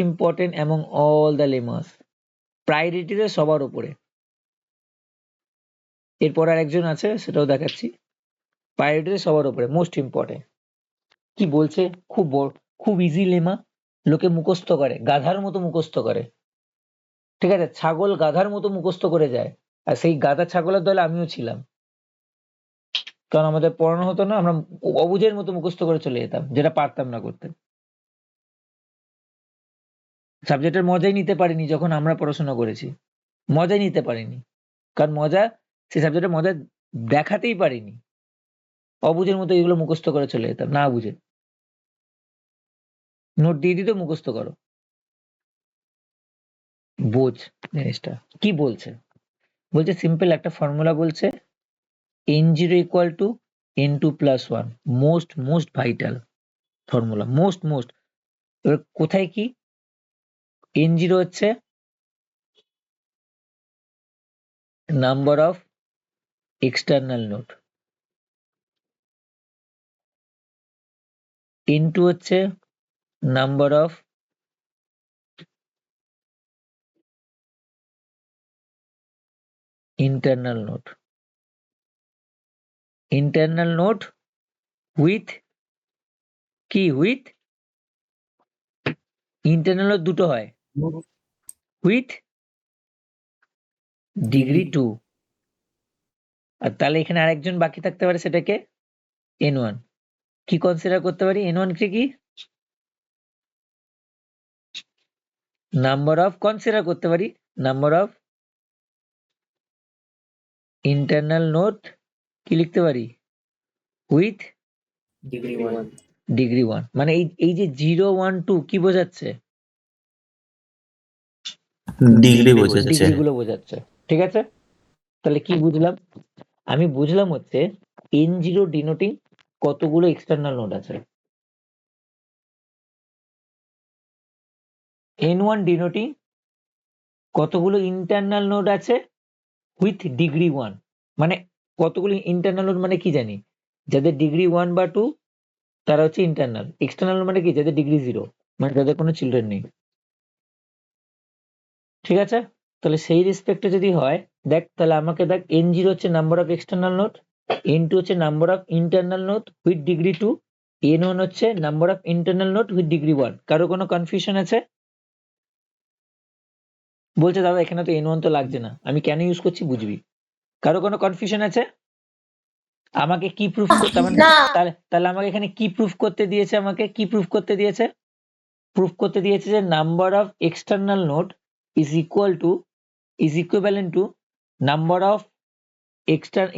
important among all the lemmas, প্রায়োরিটিতে সবার উপরে। এরপর আর একজন আছে, সেটাও দেখাচ্ছি। প্রায়োরিটিতে সবার উপরে, মোস্ট ইম্পর্টেন্ট। কি বলছে? খুব ইজি লেমা, লোকে মুখস্থ করে, গাধার মতো মুখস্থ করে। ঠিক আছে, ছাগল গাধার মতো মুখস্থ করে যায়, আর সেই গাধা ছাগলের দলে আমিও ছিলাম। কারণ আমাদের পড়ানো হতো না, আমরা অবুঝের মতো মুখস্থ করে চলে যেতাম, যেটা পারতাম না করতে। সাবজেক্টের মজাই নিতে পারিনি যখন আমরা পড়াশোনা করেছি, মজাই নিতে পারিনি। কারণ সেই সাবজেক্টের মজা দেখাতেই পারিনি। অবুঝের মতো এগুলো মুখস্থ করে চলে যেতাম, না বুঝে। নোট দিয়ে দিত, মুখস্থ করো। বোঝ জিনিসটা কি বলছে। বলছে সিম্পল একটা ফর্মুলা বলছে, n0 equal to n2 plus 1, most vital formula, most. এবার কোথায় কি? n0 হচ্ছে number of external node, n2 হচ্ছে number of internal node. Internal node with কি? উইথ ইন্টারনাল নোড দুটো হয়, উইথ ডিগ্রি 2। আর তাহলে এখানে আরেকজন বাকি থাকতে পারে, সেটাকে n1 কি কনসিডার করতে পারি? n1 কে কি নাম্বার অফ কনসিডার করতে পারি, নাম্বার অফ ইন্টারনাল নোড কি লিখতে পারি? With degree 1। মানে এই যে 0, 1, 2 কি বোঝাচ্ছে? ডিগ্রি বোঝাচ্ছে। ডিগ্রি গুলো বোঝাচ্ছে। ঠিক আছে, তাহলে কি বুঝলাম? আমি বুঝলাম হচ্ছে n0 ডিনোটিং কতগুলো এক্সটার্নাল নোড আছে, n1 ডিনোটিং কতগুলো ইন্টারনাল নোড আছে উইথ ডিগ্রি 1। মানে কতগুলো ইন্টারনাল নোড মানে কি জানি, যাদের ডিগ্রি 1 বা 2 তারা হচ্ছে ইন্টারনাল। এক্সটার্নাল মানে কি? যাদের ডিগ্রি 0, মানে যাদের কোনো চিলড্রেন নেই। ঠিক আছে, তাহলে সেই রেসপেক্টে যদি হয়, দেখ তাহলে আমাকে দেখ, n0 হচ্ছে number of external node, n2 হচ্ছে number of internal node with degree 2, n1 হচ্ছে number of internal node with degree 1। কারো কোনো কনফিউশন আছে? বলছে দাদা এখানে তো n1 তো লাগছে না, আমি কেন ইউজ করছি বুঝবি। কারো কোনো কনফিউশন আছে? আমাকে কি প্রুফ করতে, না। তাহলে আমাকে এখানে কি প্রুফ করতে দিয়েছে? আমাকে কি প্রুফ করতে দিয়েছে? প্রুফ করতে দিয়েছে যে number of external node is equivalent to number of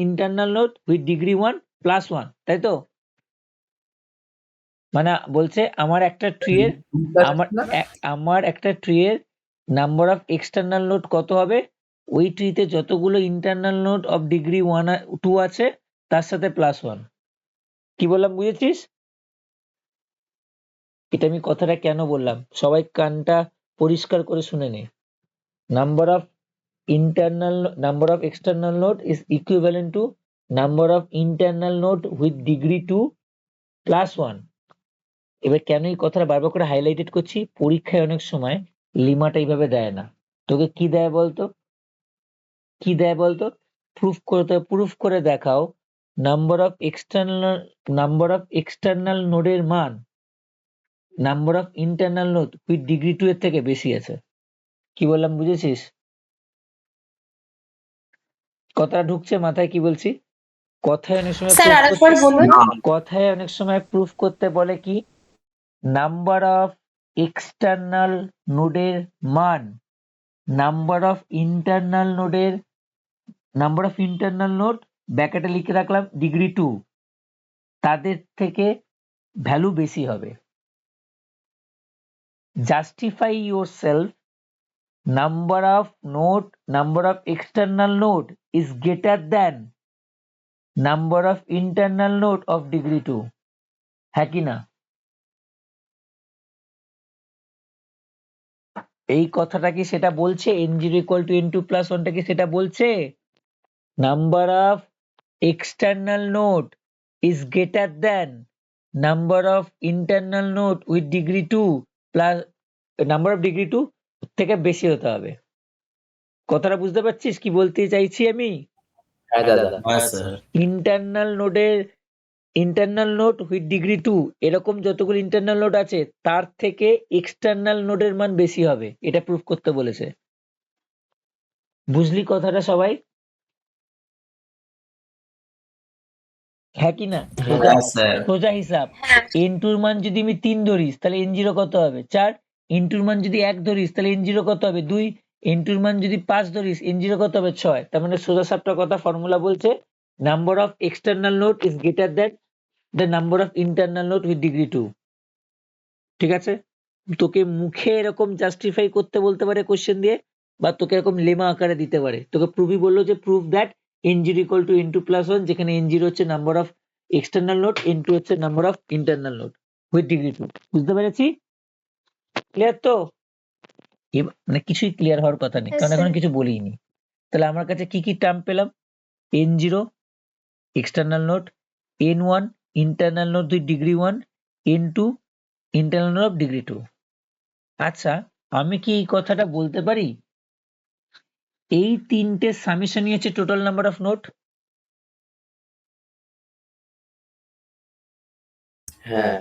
internal node with degree 1 plus 1, তাই তো? মানে বলছে আমার একটা ট্রি এর আমার একটা ট্রি এর নাম্বার অফ এক্সটার্নাল নোড কত হবে, ওই ট্রিতে যতগুলো ইন্টারনাল নোড অফ ডিগ্রি 2 আছে তার সাথে প্লাস 1। কি বললাম বুঝেছিস? এটা আমি কথাটা কেন বললাম, সবাই কানটা পরিষ্কার করে শুনে নে। Number of external node is equivalent to number of internal node with degree 2 plus 1। এবার কেন এই কথাটা বারবার করে হাইলাইটেড করছি, পরীক্ষায় অনেক সময় লিমাটা এইভাবে দেয় না, তোকে কি দেয় বলতো, প্রুফ করে দেখাও নাম্বার অফ এক্সটার্নাল নোডের মান number of internal node with degree 2 এর থেকে বেশি আছে। কি বললাম বুঝেছিস? কথাটা ঢুকছে মাথায়? কি বলছি? কথায় অনেক সময় প্রুফ করতে বলে কি, নাম্বার অফ এক্সটার্নাল নোডের মান নাম্বার অফ ইন্টারনাল নোড ব্র্যাকেটে লিখে রাখলাম ডিগ্রি 2, তাদের থেকে ভ্যালু বেশি হবে। Justify yourself, number of external node is greater than number of internal node of degree 2, হ্যাঁ কি না? এই কথাটা কি সেটা বলছে? n0 = n2 + 1টা কি সেটা বলছে? Number of external node is greater than number of internal node with degree 2 plus number of degree 2 থেকে বেশি হতে হবে। কথাটা বুঝতে পারছিস কি বলতে চাইছি আমি? হ্যাঁ দাদা। ইন্টারনাল নোড উইথ ডিগ্রি 2 এরকম যতগুলো ইন্টারনাল নোড আছে তার থেকে এক্সটার্নাল নোডের মান বেশি হবে, এটা প্রুফ করতে বলেছে। বুঝলি কথাটা সবাই? হ্যাঁ কি না? সোজা হিসাব। n2 এর মান যদি আমি 3 ধরিস তাহলে n0 কত হবে? 4। n2 এর মান যদি 1 ধরিস তাহলে n0 কত হবে? 2। n2 এর মান যদি 5 ধরিস n0 কত হবে? 6। তার মানে সোজা সাপটা কথা ফর্মুলা বলছে number of external node is greater than the number of internal node with degree 2। ঠিক আছে? তোকে মুখে এরকম জাস্টিফাই করতে বলতে পারে কোশ্চেন দিয়ে, বা তোকে এরকম লেমা আকারে দিতে পারে। তোকে প্রুফই বললো যে প্রুফ দ্যাট n0 = n2 + 1, যেখানে n0 হচ্ছে number of external node, n2 হচ্ছে number of internal node with degree 2। বুঝতে পেরেছি? ক্লিয়ার তো? মানে কিছুই ক্লিয়ার হওয়ার কথা নেই, কারণ এখন কিছু বলিনি। তাহলে আমার কাছে কি কি টার্ম পেলাম? n0 external node, n1 internal node with degree 1, n2 internal node of degree 2। আচ্ছা, আমি কি এই কথাটা বলতে পারি এই তিনটে সামেশনই হচ্ছে টোটাল নাম্বার অফ নোড? হ্যাঁ।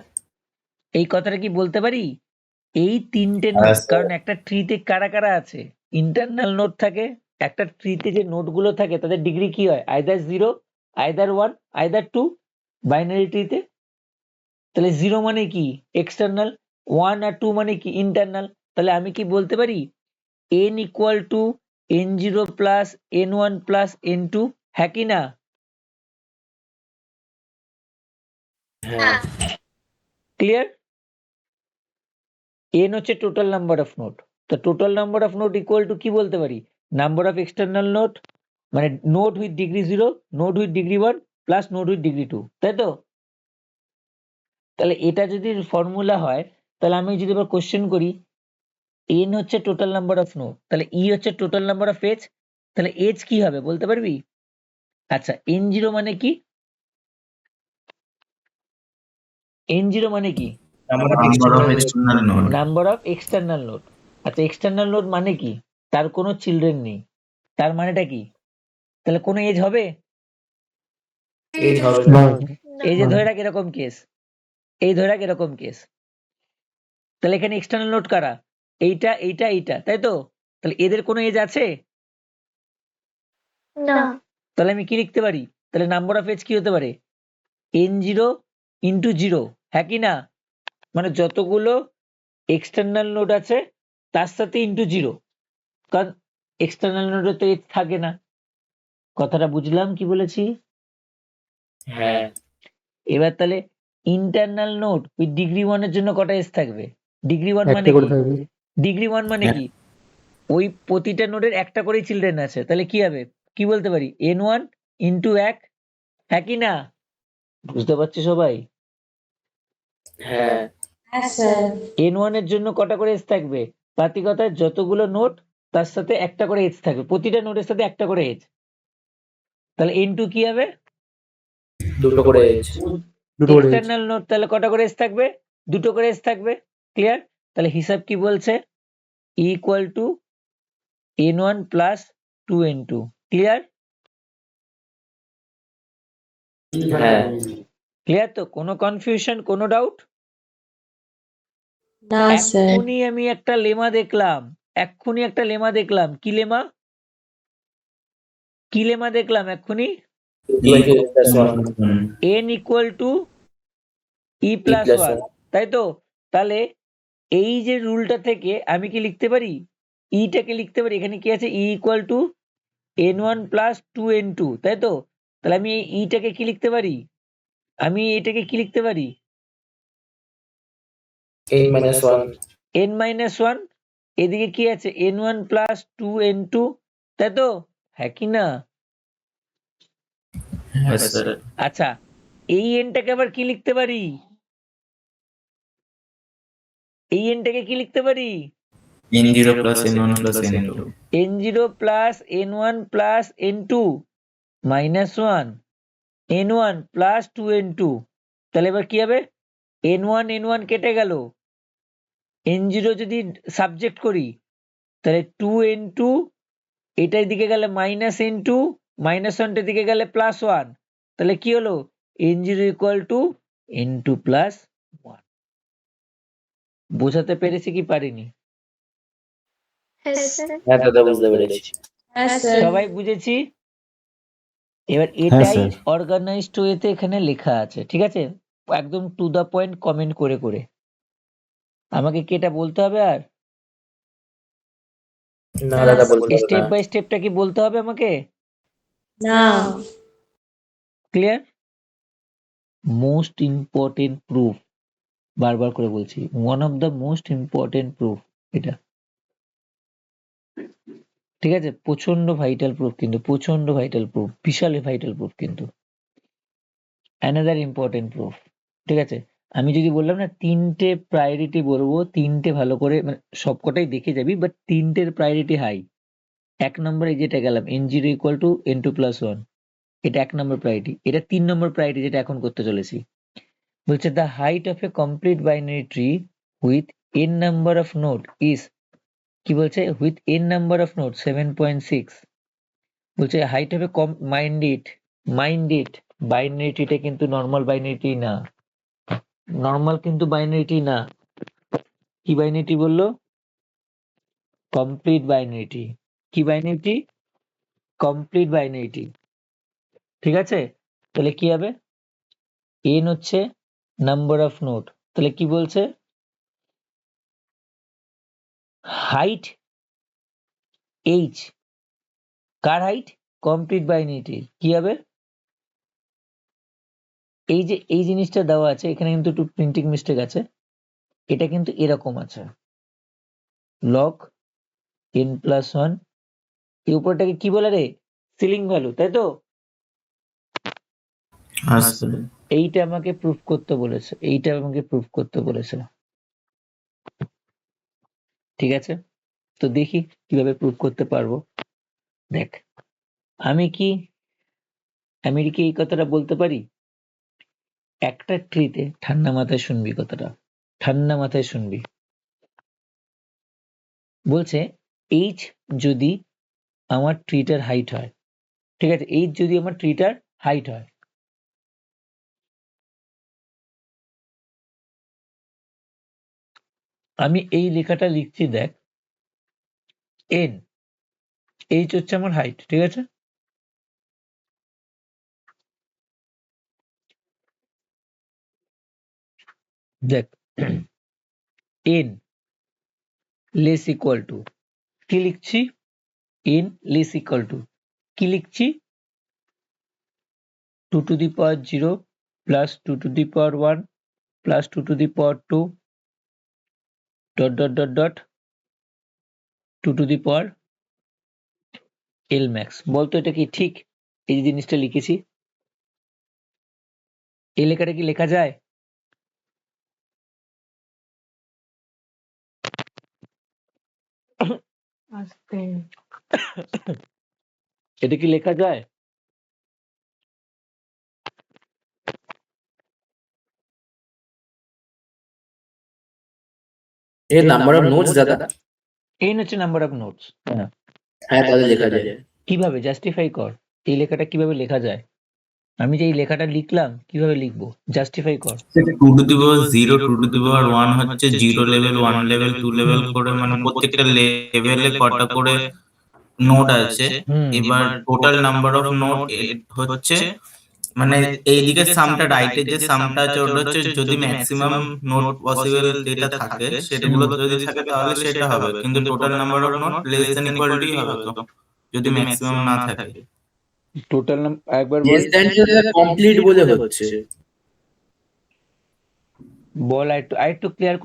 এই কথাটা কি বলতে পারি? এই তিনটে নোড, কারণ একটা ট্রিতে কারা কারা আছে? ইন্টারনাল নোড থাকে। একটা ট্রিতে যে নোডগুলো থাকে তাদের ডিগ্রি কি হয়? আইদার 0, আইদার 1, আইদার 2, বাইনারি ট্রিতে। তাহলে 0 মানে কি? এক্সটার্নাল, 1 আর 2 মানে কি? ইন্টারনাল। তাহলে আমি কি বলতে পারি n = n0 + n1 + n2, হ্যাঁ কি না? হ্যাঁ। ক্লিয়ার? n হচ্ছে টোটাল নাম্বার অফ নোড। তো total number of node equal to কি বলতে পারি? নাম্বার অফ এক্সটার্নাল নোড, মানে node with degree 0, node with degree 1 plus node with degree 2, তাই তো? তাহলে এটা যদি ফর্মুলা হয়, তাহলে আমি যদি এবার কোশ্চেন করি n হচ্ছে টোটাল নাম্বার অফ নোড, তাহলে e হচ্ছে টোটাল নাম্বার অফ এজ, তাহলে এজ কি হবে বলতে পারবি? আচ্ছা, n0 মানে কি? n0 মানে কি? Number of external node. আচ্ছা, এক্সটার্নাল নোড মানে কি? তার কোনো চিলড্রেন নেই, তার মানেটা কি? তাহলে কোনো এজ হবে? এজ হবে না। এই যে ধরে রাখ এরকম কেস, এই ধরে রাখ এরকম কেস, তাহলে এখানে এক্সটার্নাল নোড কারা? এইটা, এইটা, এইটা, তাই তো? তাহলে এদের কোনো এজ আছে? না। তাহলে আমি কি লিখতে পারি? তাহলে নাম্বার অফ এজ কি হতে পারে? n0 × 0, হ্যাঁ কি না? মানে যতগুলো এক্সটার্নাল নোড আছে তার সাথে ইন্টু 0, কারণ এক্সটার্নাল নোডে তো এজ থাকে না। কথাটা বুঝলাম কি বলেছি? হ্যাঁ এবার তাহলে ইন্টারনাল নোড উইথ ডিগ্রি 1 এর জন্য কটা এজ থাকবে? ডিগ্রি 1 মানে একটা করে কি? থাকবে। ডিগ্রি 1 মানে কি? ওই প্রতিটা নোডের একটা করেই চিলড্রেন আছে, তাহলে কি হবে? কি বলতে পারি? n1 ইন্টু 1, হ্যাঁ কি না? বুঝতে পারছি সবাই? হ্যাঁ হ্যাঁ স্যার n1 এর জন্য কটা করে এজ থাকবে? পাতি কথায় যতগুলো নোড তার সাথে একটা করে এজ থাকবে, প্রতিটা নোডের সাথে একটা করে এজ। তাহলে n2 কি হবে? দুটো করে এজ। দুটো করে edge। এক্সটার্নাল নোড তাহলে কটা করে এজ থাকবে? দুটো করে এজ থাকবে। ক্লিয়ার? তাহলে হিসাব কি বলছে? Equal to n1 plus 2n2। Clear? হ্যাঁ ক্লিয়ার তো? কোনো কনফিউশন, কোনো ডাউট? না স্যার এক্ষুনি আমি একটা লেমা দেখলাম, এক্ষুনি একটা লেমা দেখলাম। কি লেমা? কি লেমা দেখলাম এক্ষুনি? n equal to E plus plus 1, one। তাই তো? তাহলে এই যে রুলটা থেকে আমি কি লিখতে পারি? ইটাকে লিখতে পারি, এখানে কি আছে? E equal to n1 plus 2n2, তাই তো? তাহলে আমি এই ইটাকে কি লিখতে পারি? আমি এটাকে কি লিখতে পারি? n minus 1। n minus 1। এদিকে কি আছে? n1 প্লাস 2n2, তাই তো? হ্যাঁ কি না? হ্যাঁ স্যার। আচ্ছা, এই এনটাকে আবার কি লিখতে পারি? এই এনটাকে কি লিখতে পারি? n0 plus n1 plus n2 n0 plus n1 plus n2 minus 1 n1 plus 2n2। তাহলে এবার কি হবে? n1 n1 কেটে গেল, n0 যদি সাবজেক্ট করি তাহলে 2n2, এটার দিকে গেলে মাইনাস n2, মাইনাস 1টার দিকে গেলে প্লাস 1, তাহলে কি হলো? n0 equal to n2 plus 1। বোঝাতে পেরেছি কি পারিনি? হ্যাঁ স্যার। হ্যাঁ দাদা বুঝতে পেরেছি। হ্যাঁ স্যার সবাই বুঝেছি? এবার হ্যাঁ, এটাই স্যার। অর্গানাইজড ওয়েতে এখানে লেখা আছে, ঠিক আছে? একদম টু দা পয়েন্ট কমেন্ট করে করে। আমাকে কি এটা বলতে হবে আর? না দাদা বলতে হবে স্টেপ না। বাই স্টেপটা কি বলতে হবে আমাকে? না ক্লিয়ার? মোস্ট ইম্পর্টেন্ট প্রুফ, বারবার করে বলছি, one of the most important proof এটা। ঠিক আছে? প্রচন্ড ভাইটাল প্রুফ, কিন্তু প্রচন্ড ভাইটাল প্রুফ, বিশাল ভাইটাল প্রুফ কিন্তু। Another important proof. ঠিক আছে? আমি যদি বললাম না তিনটে প্রায়োরিটি বলবো, তিনটে ভালো করে মানে সবকটাই দেখে যাবি, বাট তিনটের প্রায়োরিটি হাই। 1 নম্বরে যেটা গেলাম n0 equal to n2 plus 1, এটা 1 নম্বর প্রায়োরিটি। এটা 3 নম্বর প্রায়োরিটি যেটা এখন করতে চলেছি। বলছে the height of a complete binary tree with n number of node is, কি বলছে? With n number of node 7.6। বলছে height of a minded binary ট্রিটা কিন্তু নর্মাল বাইনারি ট্রি না, নর্মাল কিন্তু বাইনারি ট্রি না। কি বাইনারি ট্রি বললো? Complete binary tree. কি binary tree? Complete binary tree. ঠিক আছে? তাহলে কি হবে? n হচ্ছে নাম্বার অফ নোড, তাহলে কি বলছে? হাইট h, কার হাইট? Complete binary. কি হবে? এই যে এই জিনিসটা দেওয়া আছে এখানে কিন্তু একটু প্রিন্টিং মিস্টেক আছে, এটা কিন্তু এরকম আছে লগ n প্লাস 1, এই উপরটাকে কি বলে রে? সিলিং ভ্যালু, তাই তো? হ্যাঁ স্যার। এইটা আমাকে প্রুফ করতে বলেছে, এইটা আমাকে প্রুফ করতে বলেছে। ঠিক আছে? তো দেখি কিভাবে প্রুফ করতে পারবো। দেখ, আমি কি এই কথাটা বলতে পারি? একটা ট্রিতে, ঠান্ডা মাথায় শুনবি কথাটা, ঠান্ডা মাথায় শুনবি। বলছে h যদি আমার ট্রিটার হাইট হয়, ঠিক আছে? h যদি আমার ট্রিটার হাইট হয়, আমি এই লেখাটা লিখছি, দেখ n, h হচ্ছে আমার হাইট, ঠিক আছে? দেখ n লেস ইকুয়াল টু কি লিখছি n লেস ইকুয়াল টু কি লিখছি 2 to the power 0 plus 2 to the power 1 plus 2 to the power 2 dot dot dot dot 2 to the power l max বলতো এটা কি ঠিক এই যে জিনিসটা লিখেছি এই লেখাটা কি লেখা যায় এটা কি লেখা যায় এর নাম্বার অফ নোটস দাদা n হচ্ছে নাম্বার অফ নোটস হ্যাঁ হ্যাঁ তাহলে লেখা যায় কিভাবে জাস্টিফাই কর এই লেখাটা কিভাবে লেখা যায় আমি যে এই লেখাটা লিখলাম কিভাবে লিখবো জাস্টিফাই কর 2 to the power 0 2 to the power 1 হচ্ছে 0 লেভেল 1 লেভেল 2 লেভেল করে মানে প্রত্যেকটা লেভেলে কটা করে নোট আছে এবার টোটাল নাম্বার অফ নোট হচ্ছে মানে এইদিকে সামটা রাইটের যে সামটা আছে ওটা হচ্ছে যদি ম্যাক্সিমাম নোট পসিবল যেটা থাকে সেটাগুলো যদি থাকে তাহলে সেটা হবে কিন্তু total number of note less than equality হবে তো যদি ম্যাক্সিমাম না থাকে টোটাল একবার বল লেস দ্যান কমপ্লিট বলে হচ্ছে বল আরেকটু ক্লিয়ার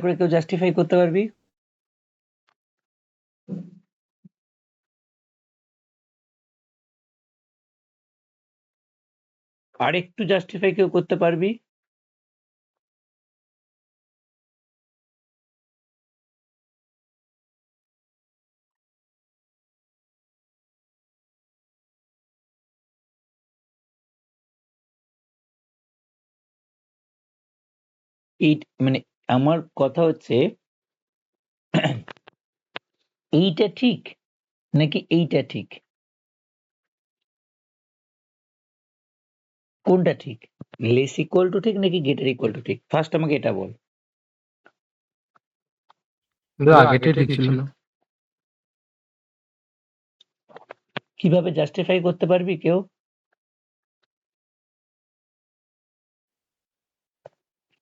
করে কেউ জাস্টিফাই করতে পারবি আরেকটু জাস্টিফাই কেউ করতে পারবি এই মানে আমার কথা হচ্ছে এইটা ঠিক নাকি এইটা ঠিক কোনটা ঠিক লেস ইকুয়াল টু ঠিক নাকি গেটার ইকুয়াল টু ঠিক ফার্স্ট আমাকে এটা বল কিন্তু আগেটাই ঠিক ছিল কিভাবে জাস্টিফাই করতে পারবি কেউ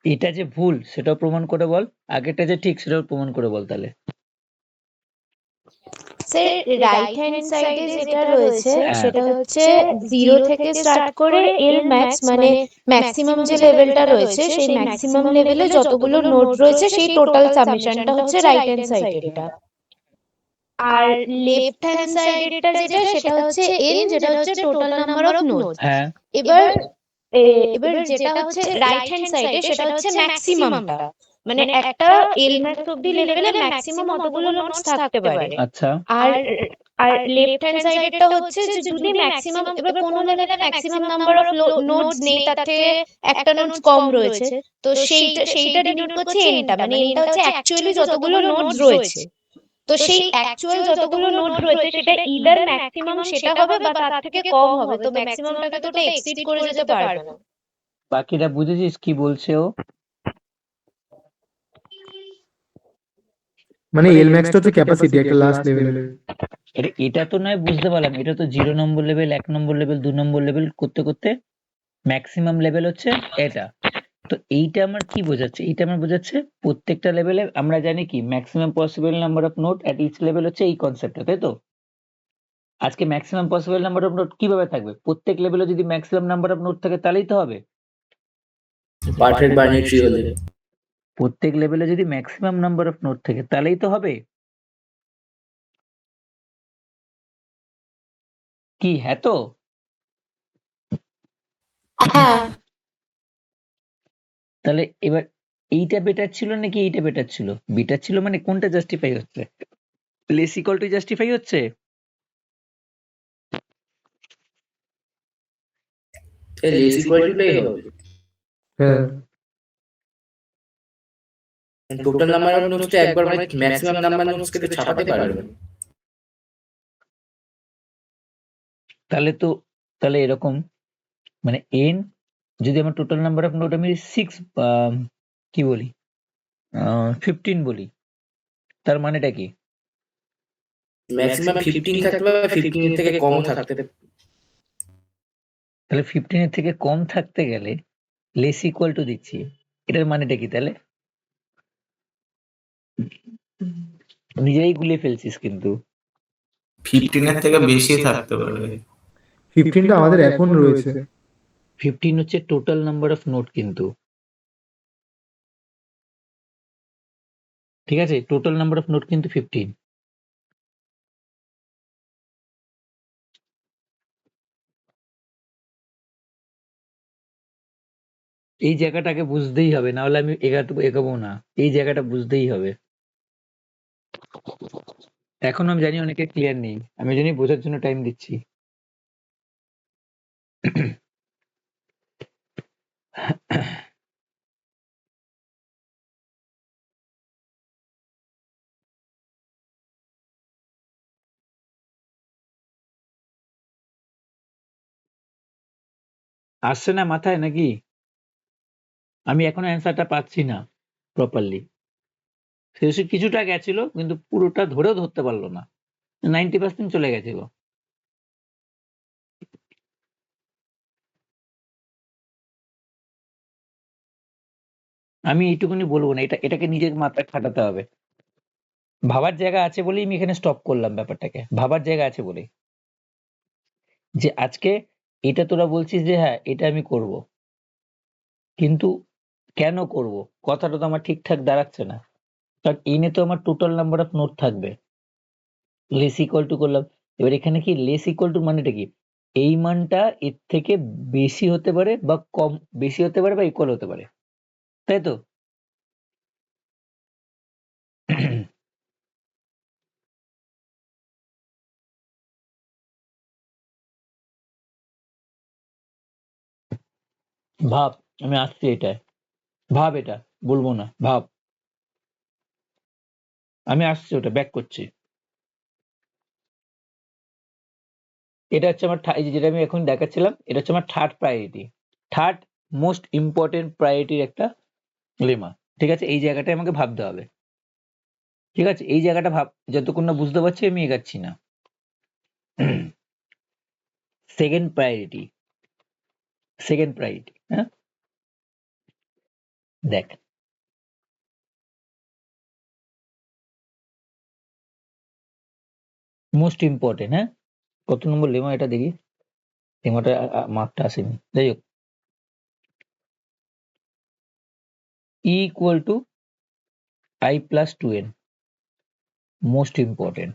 এটা যে ভুল সেটাও প্রমাণ করে বল আগেরটা যে ঠিক সেটাও প্রমাণ করে বল তাহলে স্যার রাইট হ্যান্ড সাইডে যেটা রয়েছে সেটা হচ্ছে 0 থেকে স্টার্ট করে এল ম্যাক্স মানে ম্যাক্সিমাম যে লেভেলটা রয়েছে সেই ম্যাক্সিমাম লেভেলে যতগুলো নোট রয়েছে সেই টোটাল সামেশনটা হচ্ছে রাইট হ্যান্ড সাইডেরটা আর লেফট হ্যান্ড সাইডেরটা যেটা সেটা হচ্ছে এন যেটা হচ্ছে টোটাল নাম্বার অফ নোটস হ্যাঁ এবার যেটা হচ্ছে রাইট হ্যান্ড সাইডে সেটা হচ্ছে ম্যাক্সিমামটা মানে একটা এল ম্যাক্স অব্দি লেভেলে ম্যাক্সিমাম অতগুলো নোটস থাকতে পারে আচ্ছা আর আর লেফট হ্যান্ড সাইডেরটা হচ্ছে যে যদি ম্যাক্সিমাম এবার কোনো লেভেলে ম্যাক্সিমাম নাম্বার অফ নোটস নেই তার থেকে একটা নোটস কম রয়েছে তো সেইটা ডিনোট করছে এনটা মানে এনটা হচ্ছে অ্যাকচুয়ালি যতগুলো নোটস রয়েছে তো সেই অ্যাকচুয়াল যতগুলো নোট রয়েছে সেটা ইদার ম্যাক্সিমাম সেটা হবে বা তার থেকে কম হবে তো ম্যাক্সিমামটাকে তো ওটা এক্সিড করে যেতে পারবে না বাকিটা বুঝেছিস কি বলছে ও মানে এল ম্যাক্সটা হচ্ছে ক্যাপাসিটি একটা লাস্ট লেভেলের এটা তো নয় বুঝতে পারলাম এটা তো 0 নম্বর লেভেল 1 নম্বর লেভেল 2 নম্বর লেভেল করতে করতে ম্যাক্সিমাম লেভেল হচ্ছে এটা তো এইটা আমার কি বোঝাচ্ছে এইটা আমার বোঝাচ্ছে প্রত্যেকটা লেভেলে আমরা জানি কি maximum possible number of node at each level হচ্ছে এই কনসেপ্টটা তাই তো আজকে maximum possible number of node কিভাবে থাকবে প্রত্যেক লেভেলে যদি ম্যাক্সিমাম নাম্বার অফ নোট থাকে তাহলেই তো হবে পারফেক্ট বাইনারি ট্রি হলে প্রত্যেক লেভেলে যদি ম্যাক্সিমাম নাম্বার অফ নোট থাকে তাহলেই তো হবে কি হ্যাঁ তো হ্যাঁ তাহলে এবার এইটা বেটার ছিল নাকি এইটা বেটার ছিল বেটার ছিল মানে কোনটা জাস্টিফাই হচ্ছে লেস ইকুয়াল টু জাস্টিফাই হচ্ছে লেস ইকুয়ালিটিটাই হবে হ্যাঁ টোটাল নাম্বার অফ নোটসটা একবার মানে ম্যাক্সিমাম নাম্বার নোটসকে তো ছাপাতে পারবে না তাহলে এরকম মানে এন যদি আমার টোটাল নাম্বার অফ নোট আমি 6 কি বলি 15 বলি তার মানেটা কি ম্যাক্সিমাম 15 থাকতে পারে 15 এর থেকে কম থাকতে তাহলে 15 এর থেকে কম থাকতে গেলে লেস ইকুয়াল টু দিচ্ছি এটার মানেটা কি তাহলে নিজেই গুলিয়ে ফেলছিস কিন্তু। 15 থেকে বেশি থাকতে পারে। 15টা আমাদের এখন রয়েছে। 15 হচ্ছে টোটাল নাম্বার অফ নোট কিন্তু, ঠিক আছে? টোটাল নাম্বার অফ নোট কিন্তু 15। এই জায়গাটাকে বুঝতেই হবে, না হলে আমি এগাবো না। এই জায়গাটা বুঝতেই হবে। এখন আমি জানি অনেকে ক্লিয়ার নেই, আমি জানি বোঝার জন্য টাইম দিচ্ছি। আসছে না মাথায় নাকি? আমি এখনো অ্যান্সারটা পাচ্ছি না প্রপারলি। সে কিছুটা গেছিল কিন্তু পুরোটা ধরেও ধরতে পারলো না, 90% চলে গেছিল। আমি এইটুকুনি বলবো না, এটাকে নিজের মাথায় খাটাতে হবে। ভাবার জায়গা আছে বলেই আমি এখানে স্টপ করলাম ব্যাপারটাকে, ভাবার জায়গা আছে বলেই, যে আজকে এটা তোরা বলছিস যে হ্যাঁ এটা আমি করব, কিন্তু কেন করব কথাটা তো আমার ঠিকঠাক দাঁড়াচ্ছে না। কারণ এনে তো আমার টোটাল নাম্বার অফ নোট থাকবে, লেস ইকুয়াল টু করলাম। এবার এখানে কি লেস ইকুয়াল টু মানেটা কি? এই মানটা এর থেকে বেশি হতে পারে বা কম, বেশি হতে পারে বা ইকুয়াল হতে পারে, তাই তো? ভাব, আমি আসছি এটায়, ভাব, এটা বলবো না, ভাব। আমি আসছি, ওটা ব্যাক করছি। এটা হচ্ছে আমার এই যে যেটা আমি এখন দেখাচ্ছিলাম, এটা হচ্ছে আমার third priority, third most important প্রায়োরিটির একটা লেমা। ঠিক আছে, এই জায়গাটায় আমাকে ভাবতে হবে। ঠিক আছে, এই জায়গাটা ভাব, যতক্ষণ না বুঝতে পারছি আমি এগাচ্ছি না। সেকেন্ড প্রায়োরিটি, সেকেন্ড প্রায়োরিটি, হ্যাঁ দেখ, মোস্ট ইম্পর্টেন্ট, হ্যাঁ কত নম্বর লেমা এটা দেখি, লেমাটা মার্কটা আসেনি, যাই হোক। E equal to I plus 2n, most important.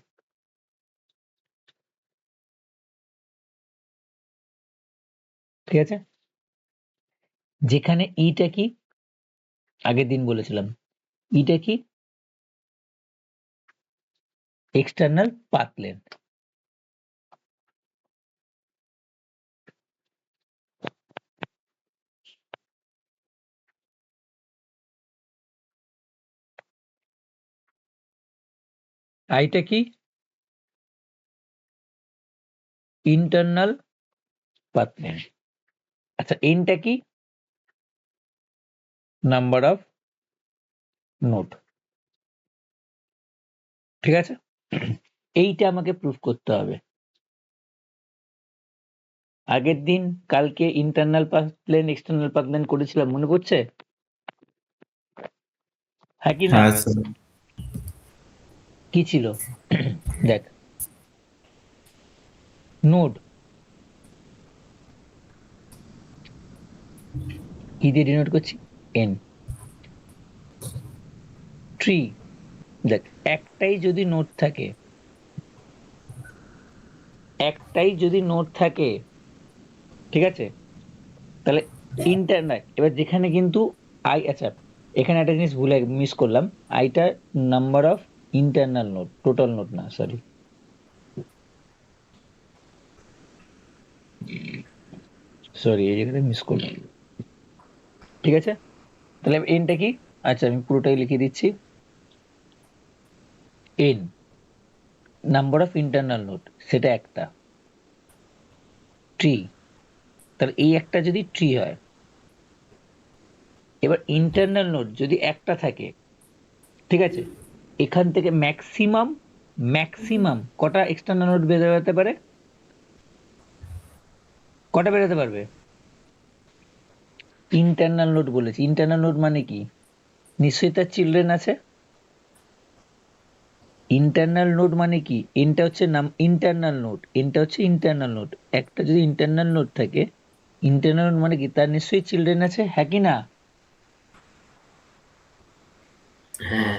ঠিক আছে, যেখানে ইটা কি আগের দিন বলেছিলাম, ইটা কি এক্সটার্নাল পাথ লেন্থ, আইটা কি ইন্টারনাল পাথ লেন্থ। আচ্ছা, এনটা কি নাম্বার অফ নোট। ঠিক আছে, এইটা আমাকে প্রুফ করতে হবে। আগের দিন কালকে internal path length external path length করেছিলাম, মনে পড়ছে? হ্যাঁ কি না? হ্যাঁ স্যার। কি ছিল দেখ, নোড কি দিয়ে ডিনোট করছি, এন। ট্রি, দেখ একটাই যদি নোড থাকে, একটাই যদি নোড থাকে, ঠিক আছে, তাহলে ইন্টারনাল, এবার যেখানে কিন্তু আই, আচ্ছা এখানে একটা জিনিস ভুলে মিস করলাম, আইটা number of internal node, total node না, সরি সরি, এই জায়গাটা মিস করলাম। ঠিক আছে, তাহলে এনটা কি, আচ্ছা আমি পুরোটাই লিখে দিচ্ছি, N number of internal node, সেটা একটা ট্রি, তাহলে এই একটা যদি ট্রি হয়, এবার ইন্টারনাল নোড যদি একটা থাকে, ঠিক আছে, এখান থেকে ম্যাক্সিমাম ম্যাক্সিমাম কটা এক্সটার্নাল নোড বেরোতে পারে, কটা বেরোতে পারবে? ইন্টারনাল নোড বলেছি, ইন্টারনাল নোড মানে কি? নিশ্চয়ই তার চিলড্রেন আছে, ইন্টারনাল নোড মানে কি? এনটা হচ্ছে ইন্টারনাল নোড, এনটা হচ্ছে ইন্টারনাল নোড। একটা যদি ইন্টারনাল নোড থাকে, ইন্টারনাল নোড মানে কি? তার নিশ্চয়ই চিলড্রেন আছে, হ্যাঁ কি না? হ্যাঁ,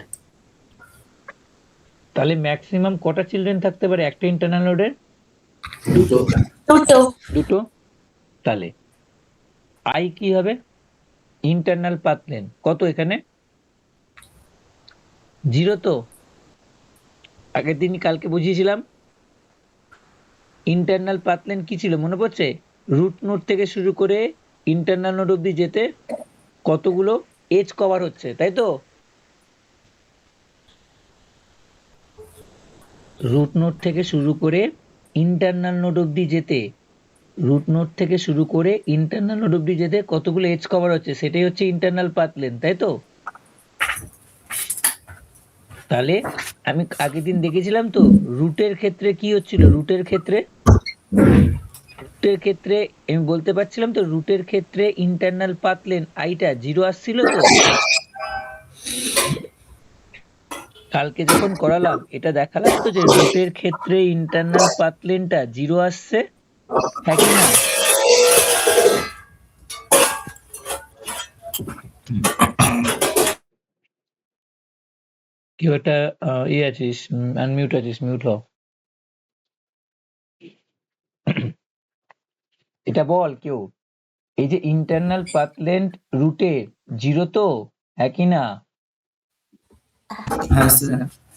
তাহলে ম্যাক্সিমাম কটা চিলড্রেন থাকতে পারে একটা ইন্টারনাল নোডের? দুটো। দুটো। তাহলে আই কি হবে? ইন্টারনাল পাথ লেন্থ কত এখানে? 0 তো? আগের দিন কালকে বুঝিয়েছিলাম ইন্টারনাল পাথ লেন্থ কি ছিল মনে পড়ছে? রুট নোড থেকে শুরু করে ইন্টারনাল নোড অব্দি যেতে কতগুলো এজ কভার হচ্ছে, তাই তো? রুট নোড থেকে শুরু করে ইন্টারনাল নোড অব্দি যেতে, রুট নোড থেকে শুরু করে ইন্টারনাল নোড অব্দি যেতে কতগুলো এজ কভার হচ্ছে, সেটাই হচ্ছে ইন্টারনাল পাথ লেন্থ, তাই তো? তাহলে আমি আগের দিন দেখেছিলাম তো রুটের ক্ষেত্রে কি হচ্ছিল, রুটের ক্ষেত্রে আমি বলতে পারছিলাম তো রুটের ক্ষেত্রে ইন্টারনাল পাথ লেন্থ আইটা 0 আসছিল তো? কালকে যখন করালাম এটা দেখালাম তো যে রুটের ক্ষেত্রে ইন্টারনাল পাথ লেন্থটা 0 আসছে, হ্যাঁ কি না? কেউ একটা ইয়ে আছিস, আনমিউট আছিস, মিউট হ। এটা বল কেউ, এই যে ইন্টারনাল পাথ লেন্থ রুটে 0 তো, হ্যাঁ কি না?